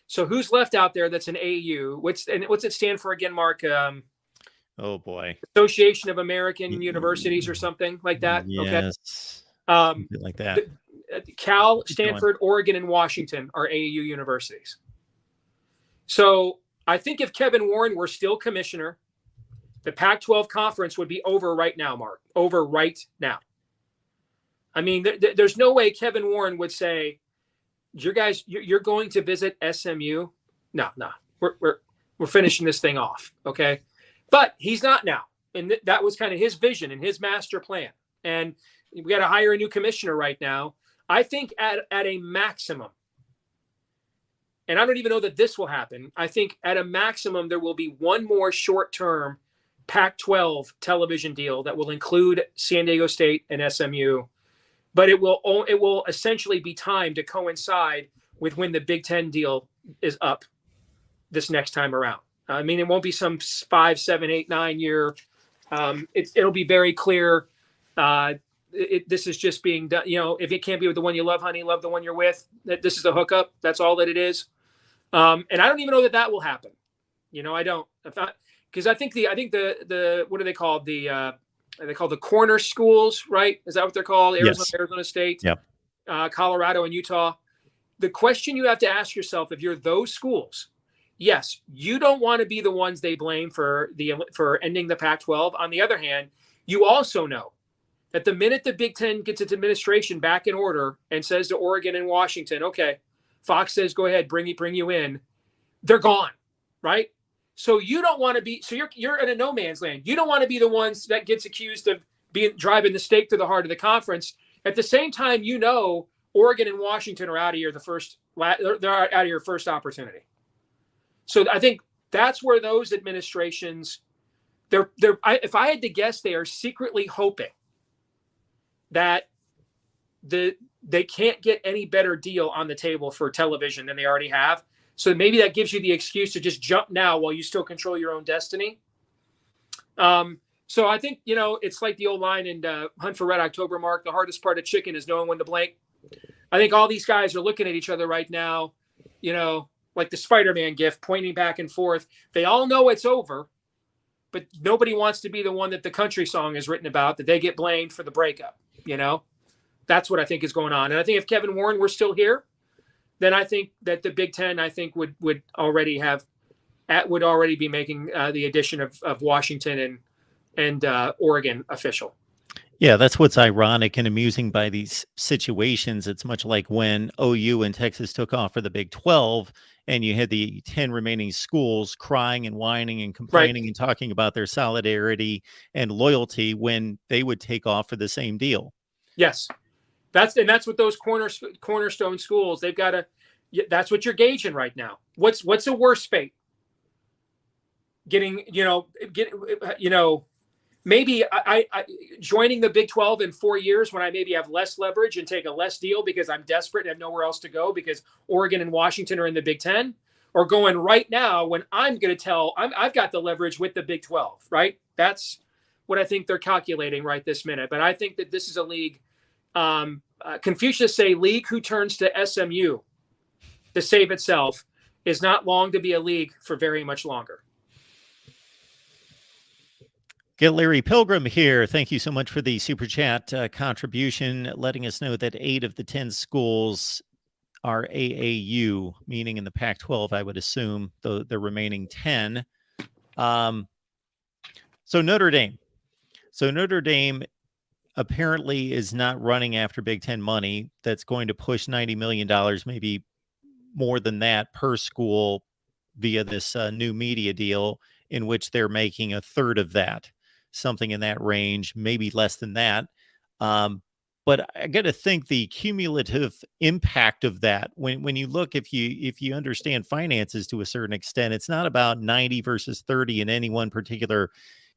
So who's left out there that's an AAU? What's it stand for again, Mark? Oh, boy. Association of American Universities or something like that? Yes. Okay. Something like that. Cal, Stanford, Oregon, and Washington are AAU universities. So I think if Kevin Warren were still commissioner, the Pac-12 conference would be over right now, Mark. Over right now. I mean, there's no way Kevin Warren would say, you're going to visit SMU. No, we're finishing this thing off. Okay. But he's not now. And that was kind of his vision and his master plan. And we got to hire a new commissioner right now. I think at a maximum, and I don't even know that this will happen. I think at a maximum, there will be one more short-term Pac-12 television deal that will include San Diego State and SMU. But it will essentially be timed to coincide with when the Big Ten deal is up this next time around. I mean, it won't be some 5, 7, 8, 9 year. It'll be very clear. This is just being done. If it can't be with the one you love, honey, love the one you're with. This is the hookup. That's all that it is. And I don't even know that will happen. I don't. Because I think the what are they called? They call the corner schools, right? Is that what they're called? Arizona State, yep. Colorado, and Utah. The question you have to ask yourself, if you're those schools, yes, you don't want to be the ones they blame for ending the Pac-12. On the other hand, you also know that the minute the Big Ten gets its administration back in order and says to Oregon and Washington, okay, Fox says, go ahead, bring you in, they're gone, right? So you don't want to be, so you're in a no man's land. You don't want to be the ones that gets accused of driving the stake to the heart of the conference. At the same time, Oregon and Washington are out of here they're out of your first opportunity. So I think that's where those administrations, if I had to guess, they are secretly hoping that they can't get any better deal on the table for television than they already have. So maybe that gives you the excuse to just jump now while you still control your own destiny. So I think, it's like the old line in Hunt for Red October, Mark, the hardest part of chicken is knowing when to blink. I think all these guys are looking at each other right now, like the Spider-Man gif, pointing back and forth. They all know it's over, but nobody wants to be the one that the country song is written about, that they get blamed for the breakup. That's what I think is going on. And I think if Kevin Warren were still here, then I think that the Big Ten, would already be making the addition of Washington and Oregon official. Yeah, that's what's ironic and amusing by these situations. It's much like when OU and Texas took off for the Big 12, and you had the 10 remaining schools crying and whining and complaining, right, and talking about their solidarity and loyalty when they would take off for the same deal. Yes. That's what those cornerstone schools, they've got to, that's what you're gauging right now. What's a worse fate? Maybe I joining the Big 12 in 4 years when I maybe have less leverage and take a less deal because I'm desperate and have nowhere else to go because Oregon and Washington are in the Big 10, or going right now when I'm going to I've got the leverage with the Big 12, right? That's what I think they're calculating right this minute. But I think that this is a league. Confucius say league who turns to SMU to save itself is not long to be a league for very much longer. Get Larry Pilgrim here. Thank you so much for the super chat contribution, letting us know that 8 of the 10 schools are AAU, meaning in the Pac-12, I would assume, the remaining 10. So Notre Dame. Apparently is not running after Big Ten money. That's going to push $90 million, maybe more than that, per school via this new media deal, in which they're making a third of that, something in that range, maybe less than that. But I got to think the cumulative impact of that, when you look, if you understand finances to a certain extent, it's not about 90 versus 30 in any one particular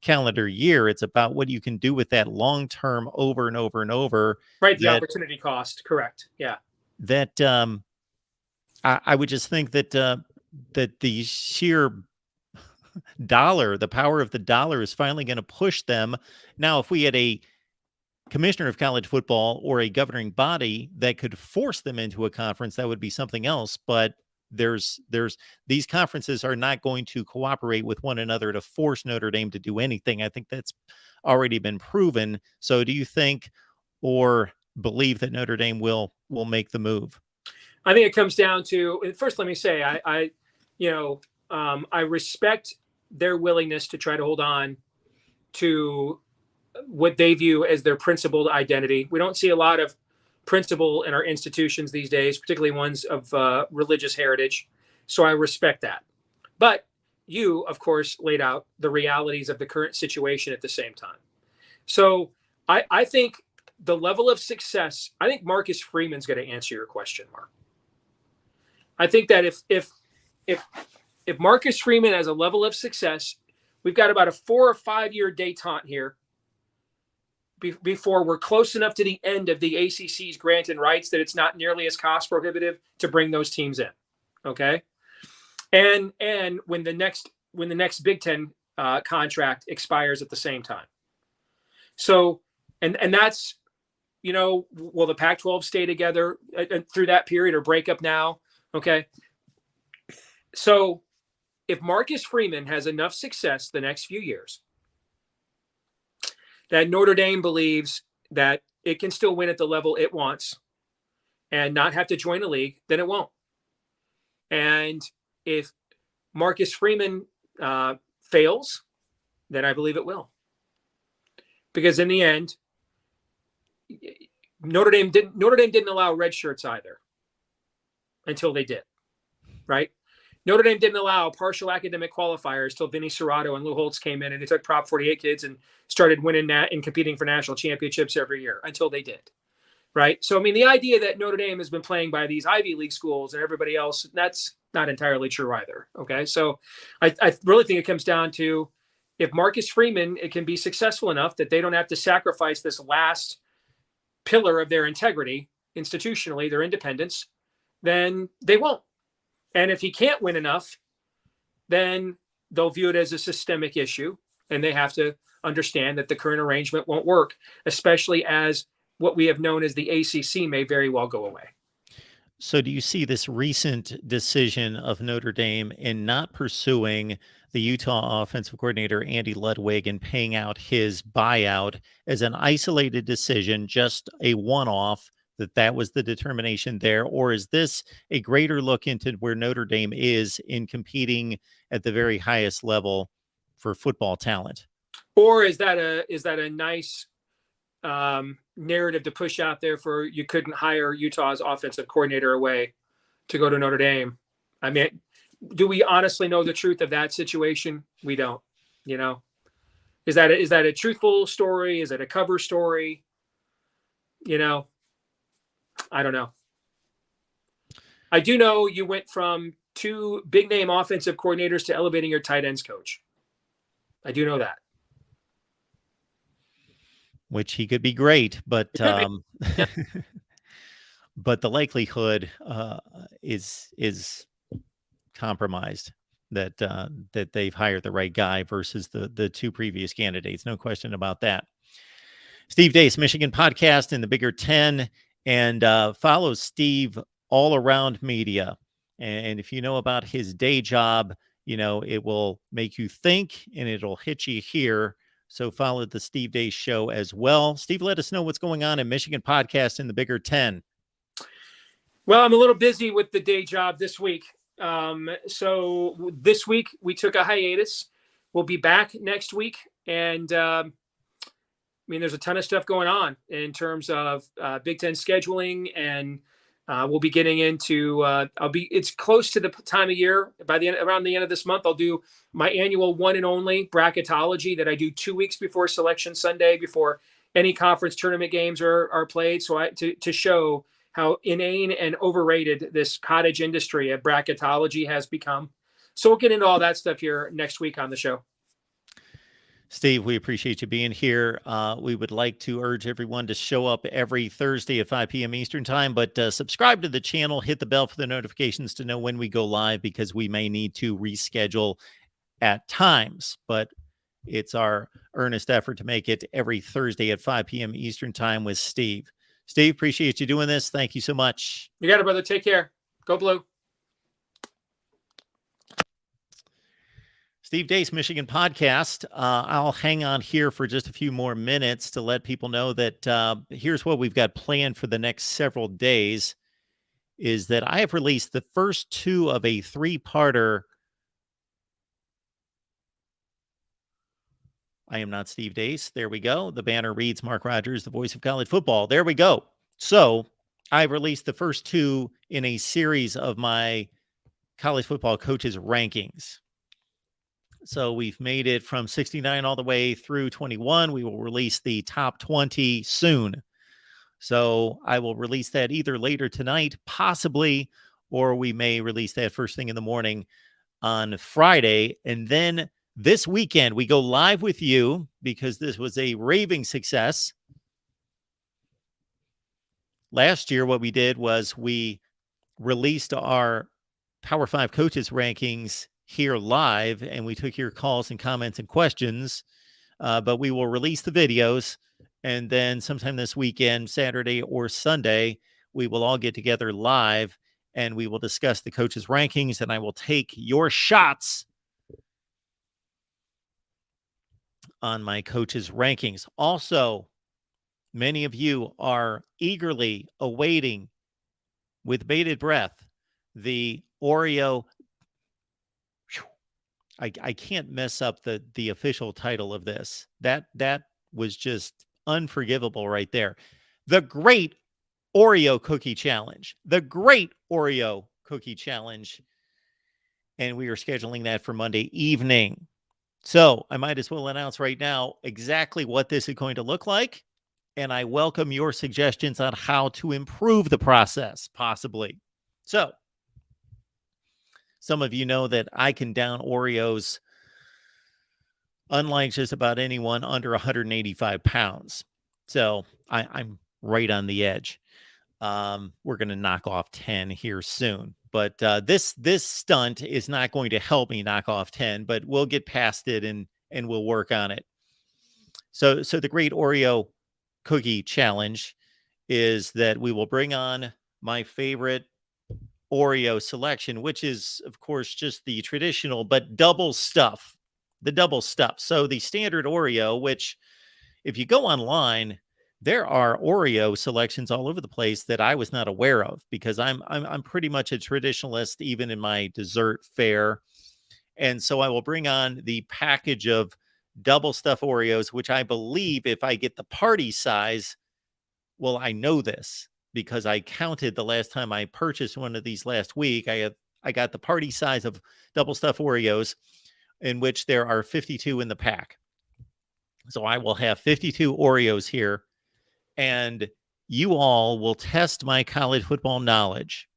calendar year. It's about what you can do with that long term over and over and over. Right. The opportunity cost. Correct. Yeah. That I would just think that that the sheer dollar, the power of the dollar is finally going to push them. Now, if we had a commissioner of college football or a governing body that could force them into a conference, that would be something else. But there's these conferences are not going to cooperate with one another to force Notre Dame to do anything. I think that's already been proven. So do you think or believe that Notre Dame will make the move? I think it comes down to, first, let me say, I respect their willingness to try to hold on to what they view as their principled identity. We don't see a lot of principle in our institutions these days, particularly ones of religious heritage. So I respect that. But you, of course, laid out the realities of the current situation at the same time. So I think the level of success, I think Marcus Freeman's going to answer your question, Mark. I think that if Marcus Freeman has a level of success, we've got about a 4 or 5 year détente here before we're close enough to the end of the ACC's granted rights that it's not nearly as cost prohibitive to bring those teams in. Okay. And when the next Big Ten contract expires at the same time. So, and that's, will the Pac-12 stay together through that period or break up now? Okay. So if Marcus Freeman has enough success the next few years that Notre Dame believes that it can still win at the level it wants and not have to join a league, then it won't. And if Marcus Freeman fails, then I believe it will. Because in the end, Notre Dame didn't allow red shirts either until they did, right? Notre Dame didn't allow partial academic qualifiers till Vinny Serrato and Lou Holtz came in and they took Prop 48 kids and started winning that and competing for national championships every year until they did, right? So, I mean, the idea that Notre Dame has been playing by these Ivy League schools and everybody else, that's not entirely true either, okay? So I really think it comes down to if Marcus Freeman, it can be successful enough that they don't have to sacrifice this last pillar of their integrity institutionally, their independence, then they won't. And if he can't win enough, then they'll view it as a systemic issue. And they have to understand that the current arrangement won't work, especially as what we have known as the ACC may very well go away. So do you see this recent decision of Notre Dame in not pursuing the Utah offensive coordinator, Andy Ludwig, and paying out his buyout as an isolated decision, just a one-off, that was the determination there? Or is this a greater look into where Notre Dame is in competing at the very highest level for football talent? Or is that a nice narrative to push out there for you couldn't hire Utah's offensive coordinator away to go to Notre Dame? I mean, do we honestly know the truth of that situation? We don't. Is that a truthful story? Is it a cover story? I don't know. I do know you went from 2 big name offensive coordinators to elevating your tight ends coach. I do know that. Which he could be great, but but the likelihood is compromised that they've hired the right guy versus the 2 previous candidates. No question about that. Steve Deace, Michigan podcast in the Bigger 10, and follow Steve all around media. And if you know about his day job, it will make you think and it'll hit you here. So follow the Steve Deace Show as well. Steve, let us know what's going on in Michigan podcast in the Bigger 10. Well, I'm a little busy with the day job this week. So this week we took a hiatus. We'll be back next week. And there's a ton of stuff going on in terms of Big Ten scheduling, and we'll be getting into. It's close to the time of year. Around the end of this month, I'll do my annual one and only bracketology that I do 2 weeks before Selection Sunday, before any conference tournament games are played. So to show how inane and overrated this cottage industry of bracketology has become. So we'll get into all that stuff here next week on the show. Steve, we appreciate you being here. We would like to urge everyone to show up every Thursday at 5 p.m. Eastern time, but subscribe to the channel, hit the bell for the notifications to know when we go live, because we may need to reschedule at times. But it's our earnest effort to make it every Thursday at 5 p.m. Eastern time with Steve. Steve, appreciate you doing this. Thank you so much. You got it, brother. Take care. Go Blue. Steve Deace, Michigan Podcast. I'll hang on here for just a few more minutes to let people know that here's what we've got planned for the next several days, is that I have released the first two of a three-parter. I am not Steve Deace. There we go. The banner reads Mark Rogers, the voice of college football. There we go. So I've released the first two in a series of my college football coaches rankings. So we've made it from 69 all the way through 21. We will release the top 20 soon. So I will release that either later tonight, possibly, or we may release that first thing in the morning on Friday. And then this weekend, we go live with you, because this was a raving success. Last year, what we did was we released our Power 5 coaches rankings here live, and we took your calls and comments and questions, but we will release the videos, and then sometime this weekend, Saturday or Sunday, we will all get together live, and we will discuss the coaches rankings, and I will take your shots on my coaches rankings. Also, many of you are eagerly awaiting, with bated breath, the Oreo. I can't mess up the official title of this. That was just unforgivable right there. The Great Oreo Cookie Challenge. The Great Oreo Cookie Challenge. And we are scheduling that for Monday evening. So I might as well announce right now exactly what this is going to look like. And I welcome your suggestions on how to improve the process, possibly. So some of you know that I can down Oreos unlike just about anyone under 185 pounds. So I'm right on the edge. We're going to knock off 10 here soon. But this stunt is not going to help me knock off 10, but we'll get past it and we'll work on it. So the Great Oreo Cookie Challenge is that we will bring on my favorite Oreo selection, which is, of course, just the traditional, but double stuff. The double stuff. So the standard Oreo, which if you go online, there are Oreo selections all over the place that I was not aware of, because I'm pretty much a traditionalist, even in my dessert fare. And so I will bring on the package of double stuff Oreos, which I believe, if I get the party size, well, I know this because I counted the last time I purchased one of these last week. I got the party size of double stuff Oreos, in which there are 52 in the pack. So I will have 52 Oreos here, and you all will test my college football knowledge,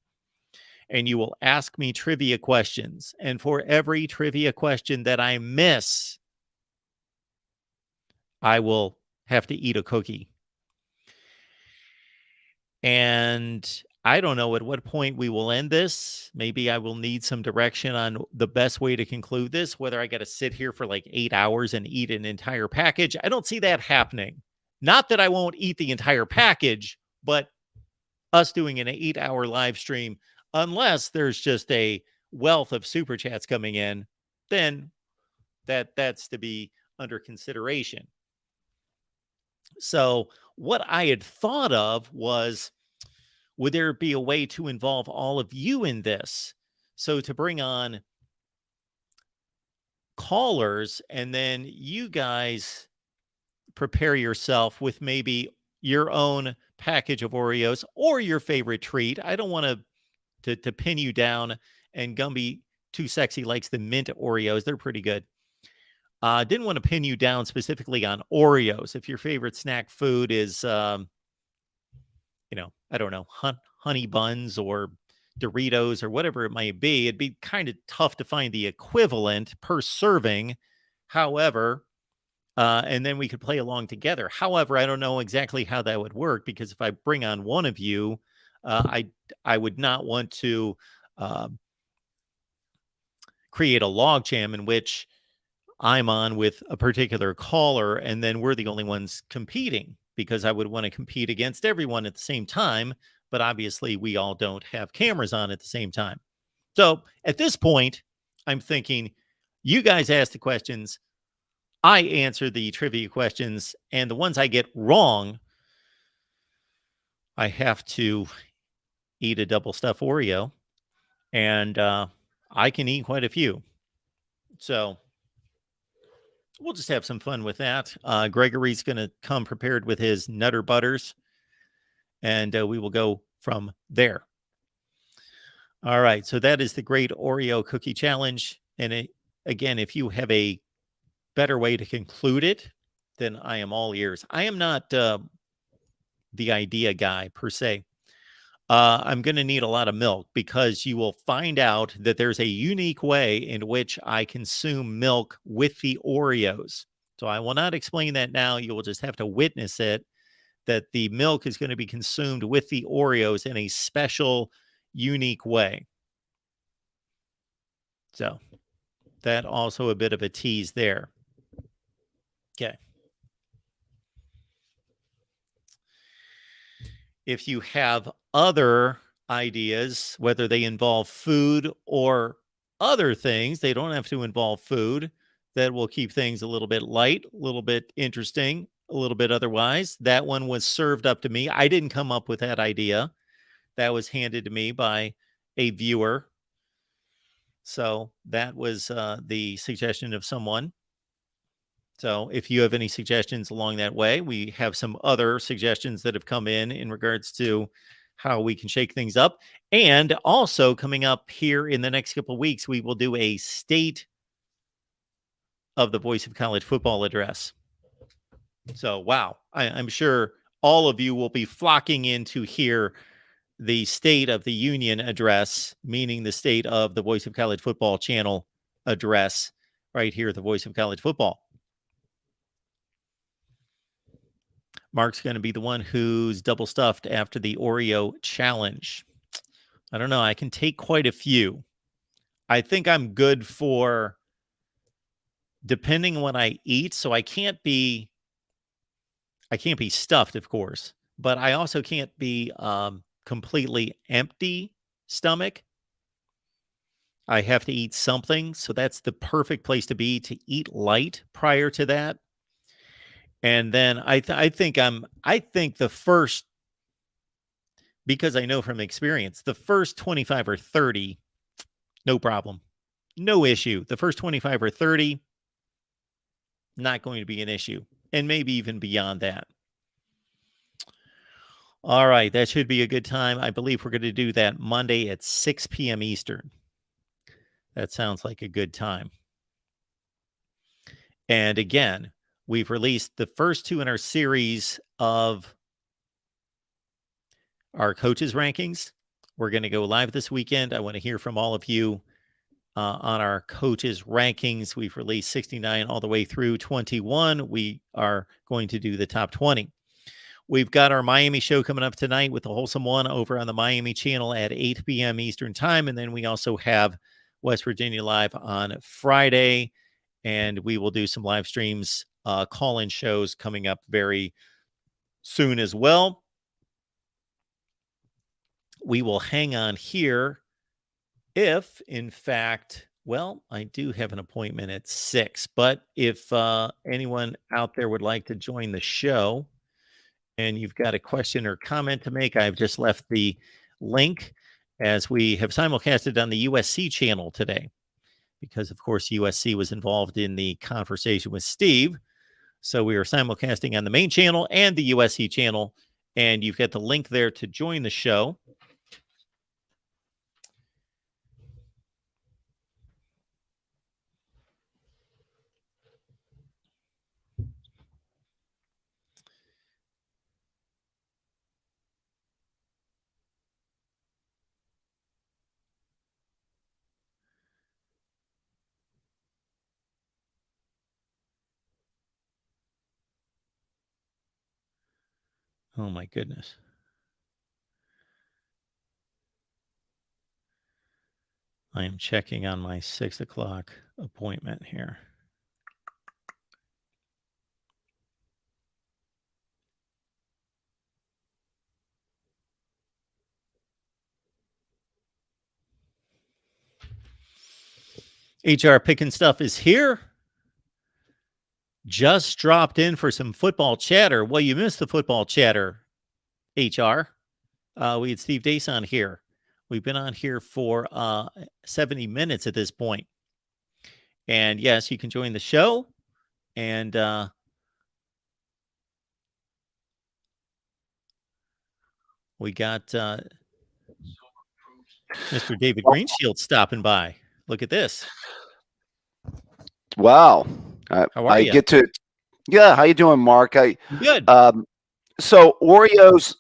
and you will ask me trivia questions. And for every trivia question that I miss, I will have to eat a cookie. And I don't know at what point we will end this. Maybe I will need some direction on the best way to conclude this, whether I got to sit here for like 8 hours and eat an entire package. I don't see that happening. Not that I won't eat the entire package, but us doing an 8-hour live stream, unless there's just a wealth of super chats coming in, then that's to be under consideration. So what I had thought of was, would there be a way to involve all of you in this? So to bring on callers, and then you guys prepare yourself with maybe your own package of Oreos or your favorite treat. I don't want to pin you down, and Gumby Too Sexy likes the mint Oreos. They're pretty good. Didn't want to pin you down specifically on Oreos. If your favorite snack food is, I don't know, honey buns or Doritos or whatever it might be, it'd be kind of tough to find the equivalent per serving. However, and then we could play along together. However, I don't know exactly how that would work, because if I bring on one of you, I would not want to create a logjam in which I'm on with a particular caller and then we're the only ones competing, because I would want to compete against everyone at the same time. But obviously, we all don't have cameras on at the same time. So at this point, I'm thinking, you guys ask the questions, I answer the trivia questions, and the ones I get wrong, I have to eat a double stuffed Oreo, and I can eat quite a few. So we'll just have some fun with that. Gregory's going to come prepared with his Nutter Butters, and we will go from there. All right. So that is the Great Oreo Cookie Challenge. And again, if you have a better way to conclude it, then I am all ears. I am not the idea guy per se. I'm going to need a lot of milk, because you will find out that there's a unique way in which I consume milk with the Oreos. So I will not explain that now. You will just have to witness it, that the milk is going to be consumed with the Oreos in a special, unique way. So that also a bit of a tease there. Okay. If you have other ideas, whether they involve food or other things, they don't have to involve food, that will keep things a little bit light, a little bit interesting, a little bit otherwise. That one was served up to me. I didn't come up with that idea. That was handed to me by a viewer. So that was the suggestion of someone. So if you have any suggestions along that way, we have some other suggestions that have come in regards to how we can shake things up. And also coming up here in the next couple of weeks, we will do a State of the Voice of College Football address. So, wow, I'm sure all of you will be flocking in to hear the State of the Union address, meaning the State of the Voice of College Football channel address right here at the Voice of College Football. Mark's going to be the one who's double stuffed after the Oreo challenge. I don't know. I can take quite a few. I think I'm good for depending on what I eat. So I can't be stuffed, of course, but I also can't be completely empty stomach. I have to eat something. So that's the perfect place to be, to eat light prior to that. And then I think the first, because I know from experience, the first 25 or 30, no problem. No issue. The first 25 or 30, not going to be an issue. And maybe even beyond that. All right. That should be a good time. I believe we're going to do that Monday at 6 p.m. Eastern. That sounds like a good time. And again, we've released the first two in our series of our coaches rankings. We're going to go live this weekend. I want to hear from all of you on our coaches rankings. We've released 69 all the way through 21. We are going to do the top 20. We've got our Miami show coming up tonight with the Wholesome One over on the Miami channel at 8 p.m. Eastern time. And then we also have West Virginia Live on Friday. And we will do some live streams, call-in shows coming up very soon as well. We will hang on here if, in fact, well, I do have an appointment at 6, but if anyone out there would like to join the show and you've got a question or comment to make, I've just left the link, as we have simulcasted on the USC channel today, because, of course, USC was involved in the conversation with Steve. So we are simulcasting on the main channel and the USC channel, and you've got the link there to join the show. Oh my goodness. I am checking on my 6 o'clock appointment here. HR Picking Stuff is here. Just dropped in for some football chatter. Well, you missed the football chatter, HR. We had Steve Dace on here. We've been on here for 70 minutes at this point. And yes, you can join the show. And we got Mr. David Greenshield stopping by. Look at this. Wow. How are you? Yeah. How you doing, Mark? Good. So Oreos.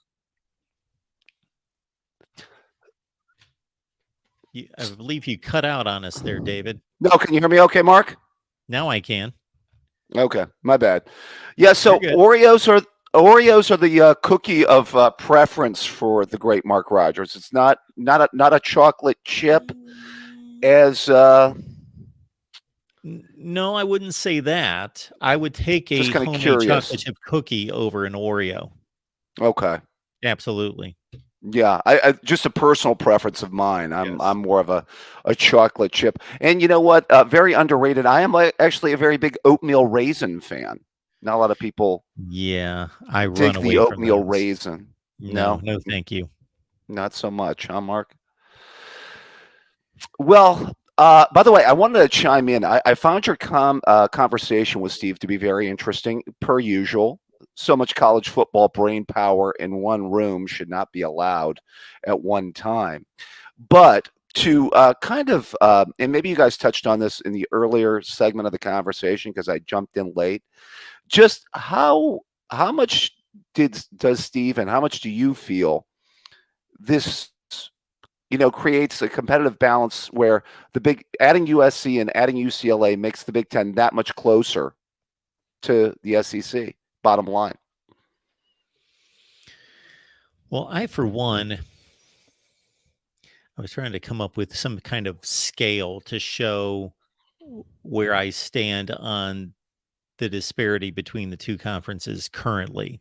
I believe you cut out on us there, David. No, can you hear me okay, Mark? Now I can. Okay, my bad. Yeah, so You're good. Oreos are the cookie of preference for the great Mark Rogers. It's not a chocolate chip as No, I wouldn't say that. I would take a Just kinda homemade curious. chocolate chip cookie over an Oreo. Okay. Absolutely. Yeah, I just a personal preference of mine. Yes. I'm more of a chocolate chip. And you know what? Very underrated. I am actually a very big oatmeal raisin fan. Not a lot of people Yeah, I run dig away the from oatmeal those. raisin. No, No? thank you. Not so much, huh, Mark? Well, by the way, I wanted to chime in. I found your conversation with Steve to be very interesting, per usual. So much college football brain power in one room should not be allowed at one time. But to and maybe you guys touched on this in the earlier segment of the conversation because I jumped in late. Just how much does Steve and how much do you feel this creates a competitive balance where adding USC and adding UCLA makes the Big Ten that much closer to the SEC, bottom line? Well, for one, I was trying to come up with some kind of scale to show where I stand on the disparity between the two conferences currently.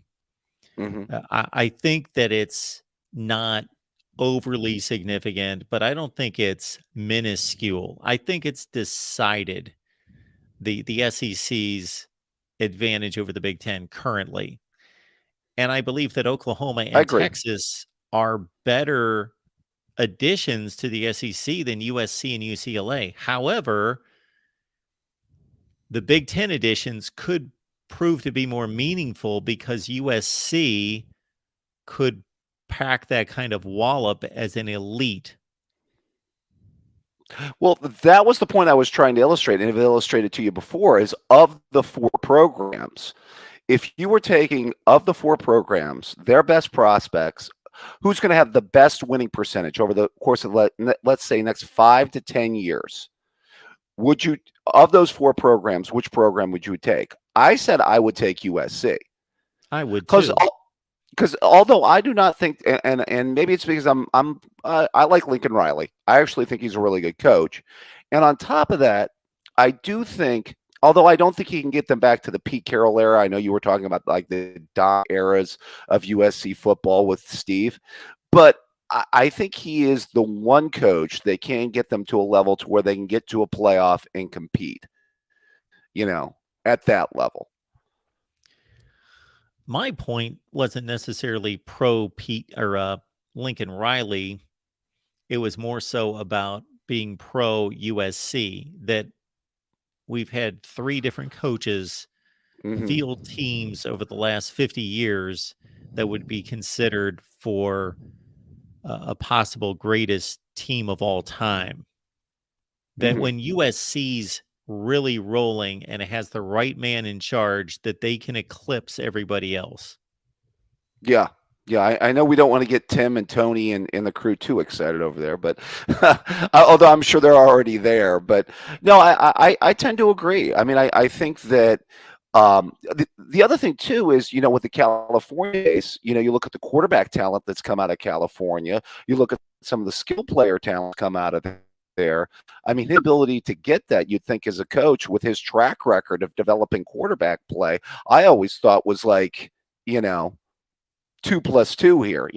Mm-hmm. I think that it's not overly significant, but I don't think it's minuscule. I think it's decided the SEC's advantage over the Big Ten currently. And I believe that Oklahoma I and agree. Texas are better additions to the SEC than USC and UCLA. However, the Big Ten additions could prove to be more meaningful because USC could pack that kind of wallop as an elite. Well, that was the point I was trying to illustrate, and I've illustrated to you before, is of the four programs, if you were taking of the four programs, their best prospects, who's going to have the best winning percentage over the course of, let's say, next 5 to 10 years, would you, of those four programs, which program would you take? I said I would take USC. I would too. Because although I do not think, and maybe it's because I like Lincoln Riley. I actually think he's a really good coach. And on top of that, I do think, although I don't think he can get them back to the Pete Carroll era. I know you were talking about like the dark eras of USC football with Steve, but I think he is the one coach that can get them to a level to where they can get to a playoff and compete, at that level. My point wasn't necessarily pro Pete or Lincoln Riley. It was more so about being pro USC, that we've had 3 different coaches field teams over the last 50 years that would be considered for a possible greatest team of all time. That when USC's really rolling and it has the right man in charge, that they can eclipse everybody else. Yeah. I know we don't want to get Tim and Tony and the crew too excited over there, but although I'm sure they're already there. But no, I tend to agree. I mean, I think that The other thing too is, with the California case, you look at the quarterback talent that's come out of California. You look at some of the skill player talent come out of there. I mean, his ability to get that, you'd think as a coach with his track record of developing quarterback play, I always thought was like, 2+2 here,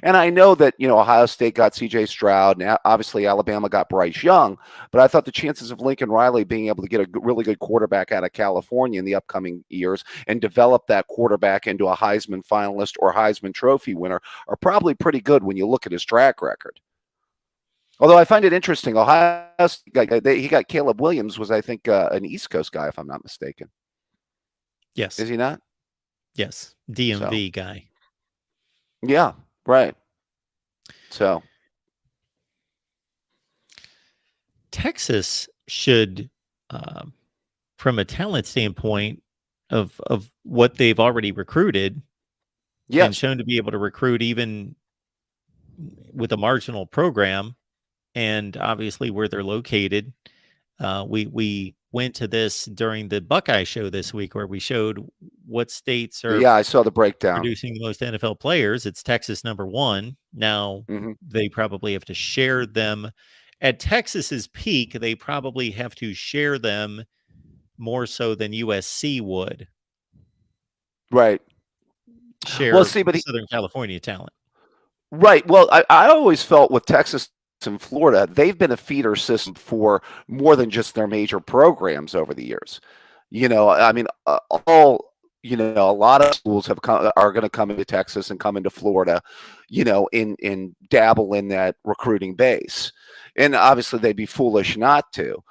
and I know that, Ohio State got CJ Stroud and obviously Alabama got Bryce Young, but I thought the chances of Lincoln Riley being able to get a really good quarterback out of California in the upcoming years and develop that quarterback into a Heisman finalist or Heisman Trophy winner are probably pretty good when you look at his track record. Although I find it interesting, Ohio State, he got Caleb Williams, was I think an East Coast guy, if I'm not mistaken. Yes. Is he not? Yes. DMV guy. Yeah, right. So Texas should, from a talent standpoint of what they've already recruited, and shown to be able to recruit even with a marginal program, and obviously where they're located. We went to this during the Buckeye show this week, where we showed what states are I saw the breakdown. producing the most NFL players. It's Texas #1. Now they probably have to share them. At Texas's peak, they probably have to share them more so than USC would. Right. Share Southern California talent. Right. Well, I always felt with Texas and Florida, they've been a feeder system for more than just their major programs over the years. I mean, a lot of schools are going to come into Texas and come into Florida, in dabble in that recruiting base. And obviously they'd be foolish not to.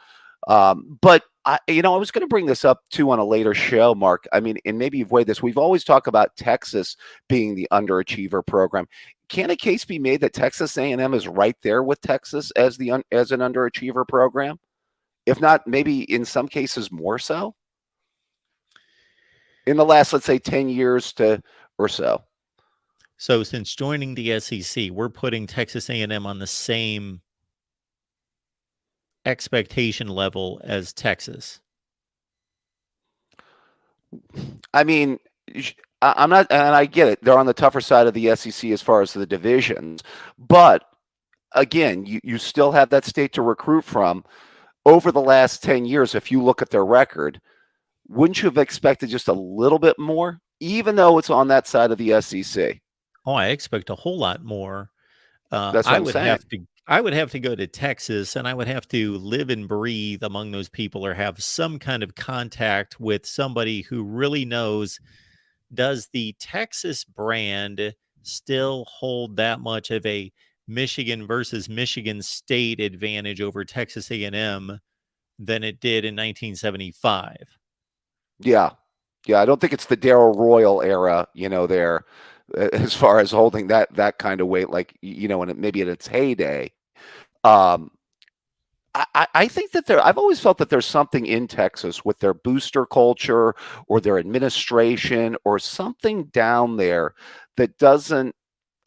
But I was going to bring this up too on a later show, Mark. I mean, and maybe you've weighed this. We've always talked about Texas being the underachiever program. Can a case be made that Texas A&M is right there with Texas as an underachiever program? If not, maybe in some cases more so? In the last, let's say, 10 years or so. So since joining the SEC, we're putting Texas A&M on the same expectation level as Texas. I mean, I'm not, and I get it. They're on the tougher side of the SEC as far as the divisions, but again, you still have that state to recruit from. Over the last 10 years, if you look at their record, wouldn't you have expected just a little bit more, even though it's on that side of the SEC? Oh, I expect a whole lot more. That's what I'm saying. I would have to go to Texas, and I would have to live and breathe among those people, or have some kind of contact with somebody who really knows, does the Texas brand still hold that much of a Michigan versus Michigan State advantage over Texas A&M than it did in 1975? Yeah. I don't think it's the Darrell Royal era, there, as far as holding that kind of weight, like, maybe in its heyday. I think that I've always felt that there's something in Texas with their booster culture or their administration or something down there that doesn't,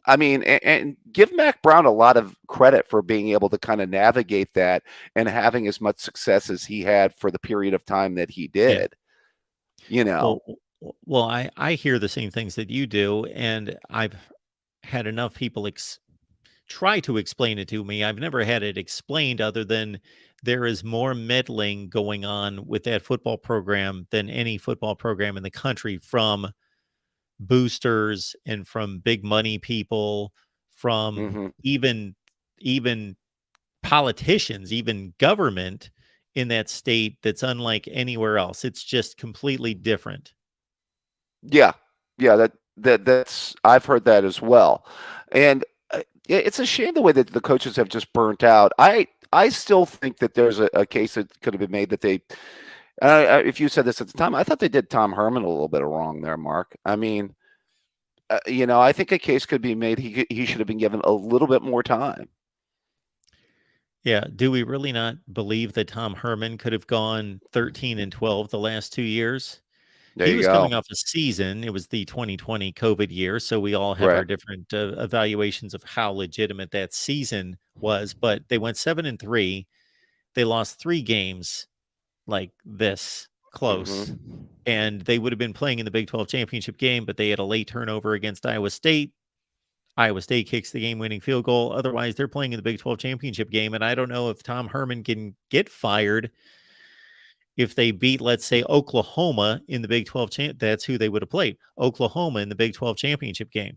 I mean, and give Mac Brown a lot of credit for being able to kind of navigate that and having as much success as he had for the period of time that he did. Well, I hear the same things that you do, and I've had enough people try to explain it to me. I've never had it explained other than there is more meddling going on with that football program than any football program in the country, from boosters and from big money people, from even politicians, even government in that state, that's unlike anywhere else. It's just completely different. Yeah, that's I've heard that as well. And it's a shame the way that the coaches have just burnt out. I still think that there's a case that could have been made that they, if you said this at the time, I thought they did Tom Herman a little bit wrong there, Mark. I mean, I think a case could be made. He should have been given a little bit more time. Yeah. Do we really not believe that Tom Herman could have gone 13-12 the last 2 years? He was coming off a season. It was the 2020 COVID year, so we all have our different evaluations of how legitimate that season was. But they went 7-3. They lost 3 games like this close. and they would have been playing in the Big 12 championship game, but they had a late turnover against Iowa State. Iowa State kicks the game-winning field goal. Otherwise, they're playing in the Big 12 championship game, and I don't know if Tom Herman can get fired if they beat, let's say, Oklahoma in the Big 12 champ. That's who they would have played, Oklahoma in the Big 12 championship game.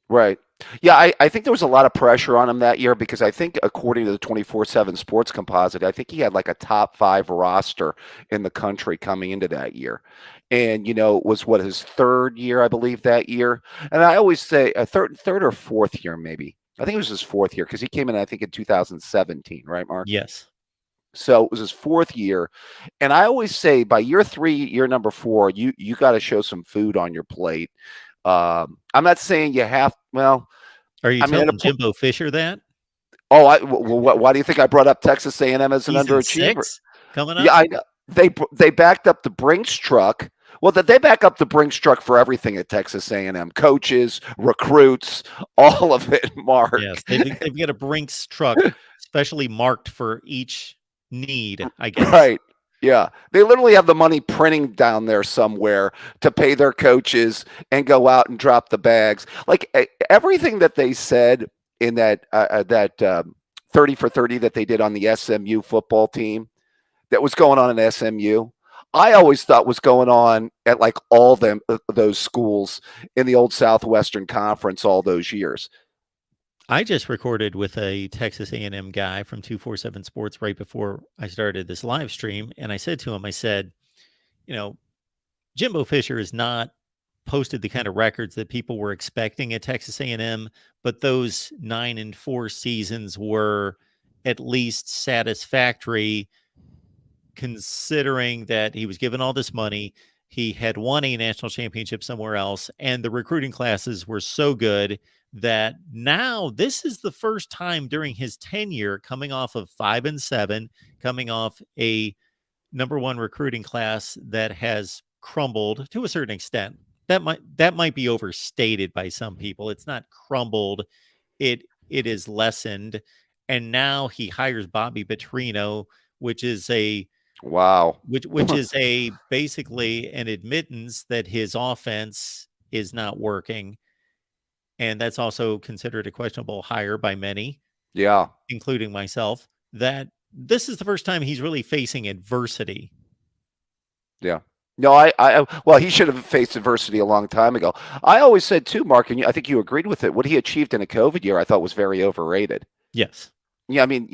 Right. Yeah, I think there was a lot of pressure on him that year because I think, according to the 24/7 Sports Composite, I think he had like a top 5 roster in the country coming into that year. And, it was what, his third year, I believe, that year. And I always say a third or fourth year, maybe. I think it was his fourth year because he came in, I think, in 2017, right, Mark? Yes. So it was his fourth year. And I always say by year 3, year number 4, you got to show some food on your plate. I'm not saying you have. Well, are you telling Jimbo Fisher that? Oh, why do you think I brought up Texas A&M as an underachiever? Coming up. Yeah, I know. They backed up the Brinks truck. Well, they back up the Brinks truck for everything at Texas A&M: coaches, recruits, all of it. Mark. Yes, they've got a Brinks truck specially marked for each need, I guess. Right. Yeah, they literally have the money printing down there somewhere to pay their coaches and go out and drop the bags. Like everything that they said in that 30 for 30 that they did on the SMU football team that was going on in SMU, I always thought was going on at like all those schools in the old Southwestern Conference all those years. I just recorded with a Texas A&M guy from 247 Sports right before I started this live stream. And I said to him, I said, Jimbo Fisher has not posted the kind of records that people were expecting at Texas A&M, but those 9-4 seasons were at least satisfactory, considering that he was given all this money. He had won a national championship somewhere else, and the recruiting classes were so good that now this is the first time during his tenure, coming off of 5-7, coming off a number 1 recruiting class that has crumbled to a certain extent. That might be overstated by some people. It's not crumbled. It is lessened. And now he hires Bobby Petrino, which is a wow, which is a basically an admittance that his offense is not working. And that's also considered a questionable hire by many. Yeah. Including myself, that this is the first time he's really facing adversity. Yeah. No, well, he should have faced adversity a long time ago. I always said too, Mark, and I think you agreed with it. What he achieved in a COVID year, I thought was very overrated. Yes. Yeah, I mean,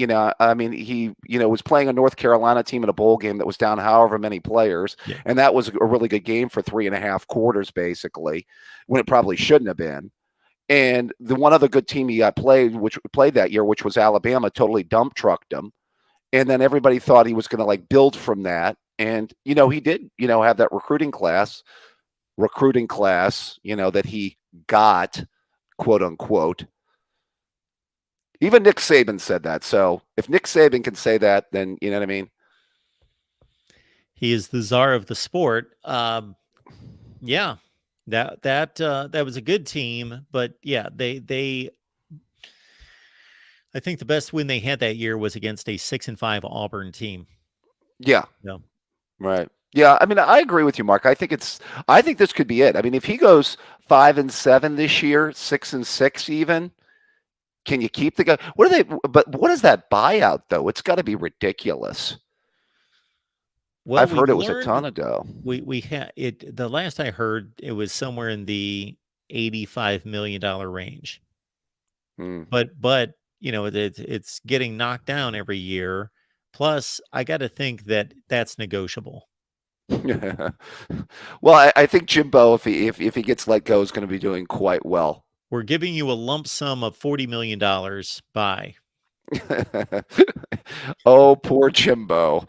he, was playing a North Carolina team in a bowl game that was down however many players, and that was a really good game for 3.5 quarters, basically, when it probably shouldn't have been. And the one other good team he got which played that year, which was Alabama, totally dump trucked him. And then everybody thought he was going to like build from that. And, he did, have that recruiting class, that he got, quote unquote. Even Nick Saban said that. So if Nick Saban can say that, then you know what I mean? He is the czar of the sport. Yeah. That was a good team, but yeah, they I think the best win they had that year was against a 6-5 Auburn team. Yeah. Yeah. Right. Yeah. I mean, I agree with you, Mark. I think this could be it. I mean, if he goes 5-7 this year, 6-6 even, can you keep the guy? But what is that buyout though? It's got to be ridiculous. Well, I've heard it was a ton of dough. We had it. The last I heard, it was somewhere in the $85 million range. But it's getting knocked down every year. Plus, I got to think that that's negotiable. Well, I think Jimbo, if he gets let go, is going to be doing quite well. We're giving you a lump sum of $40 million. Bye. Oh, poor Jimbo.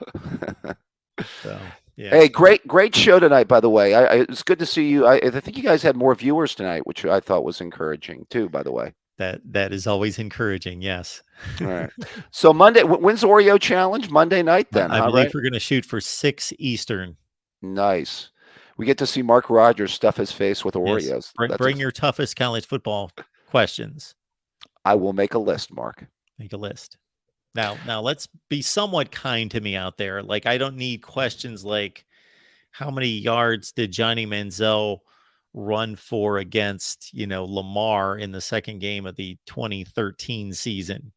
So, yeah. Hey, great show tonight, by the way. It's good to see you. I think you guys had more viewers tonight, which I thought was encouraging too, by the way. That is always encouraging, yes. All right. So Monday, when's the Oreo challenge? Monday night then, I believe we're going to shoot for 6 Eastern. Nice. We get to see Mark Rogers stuff his face with Oreos. Yes. Bring your toughest college football questions. I will make a list, Mark. Make a list. Now let's be somewhat kind to me out there. Like, I don't need questions like, how many yards did Johnny Manziel run for against, Lamar in the second game of the 2013 season?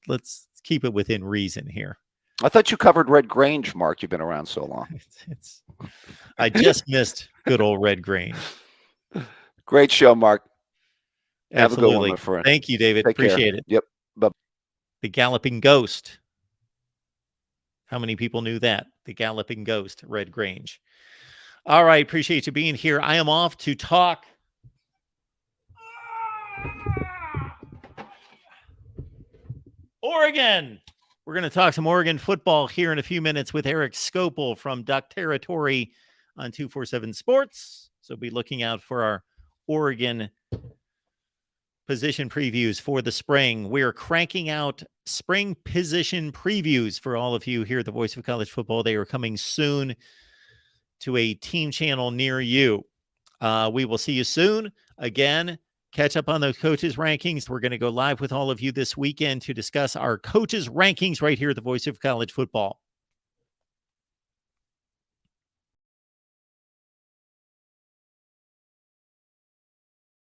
Let's keep it within reason here. I thought you covered Red Grange, Mark. You've been around so long. I just missed good old Red Grange. Great show, Mark. Absolutely. Have a good one, my friend. Thank you, David. Take Appreciate care. it. Yep. Bye. The Galloping Ghost. How many people knew that? The Galloping Ghost, Red Grange. All right. Appreciate you being here. I am off to talk. Oregon. We're going to talk some Oregon football here in a few minutes with Eric Scopel from Duck Territory on 247 Sports. So be looking out for our Oregon position previews for the spring. We're cranking out spring position previews for all of you here at the Voice of College Football. They are coming soon to a team channel near you. We will see you soon. Again, catch up on those coaches' rankings. We're going to go live with all of you this weekend to discuss our coaches' rankings right here at the Voice of College Football.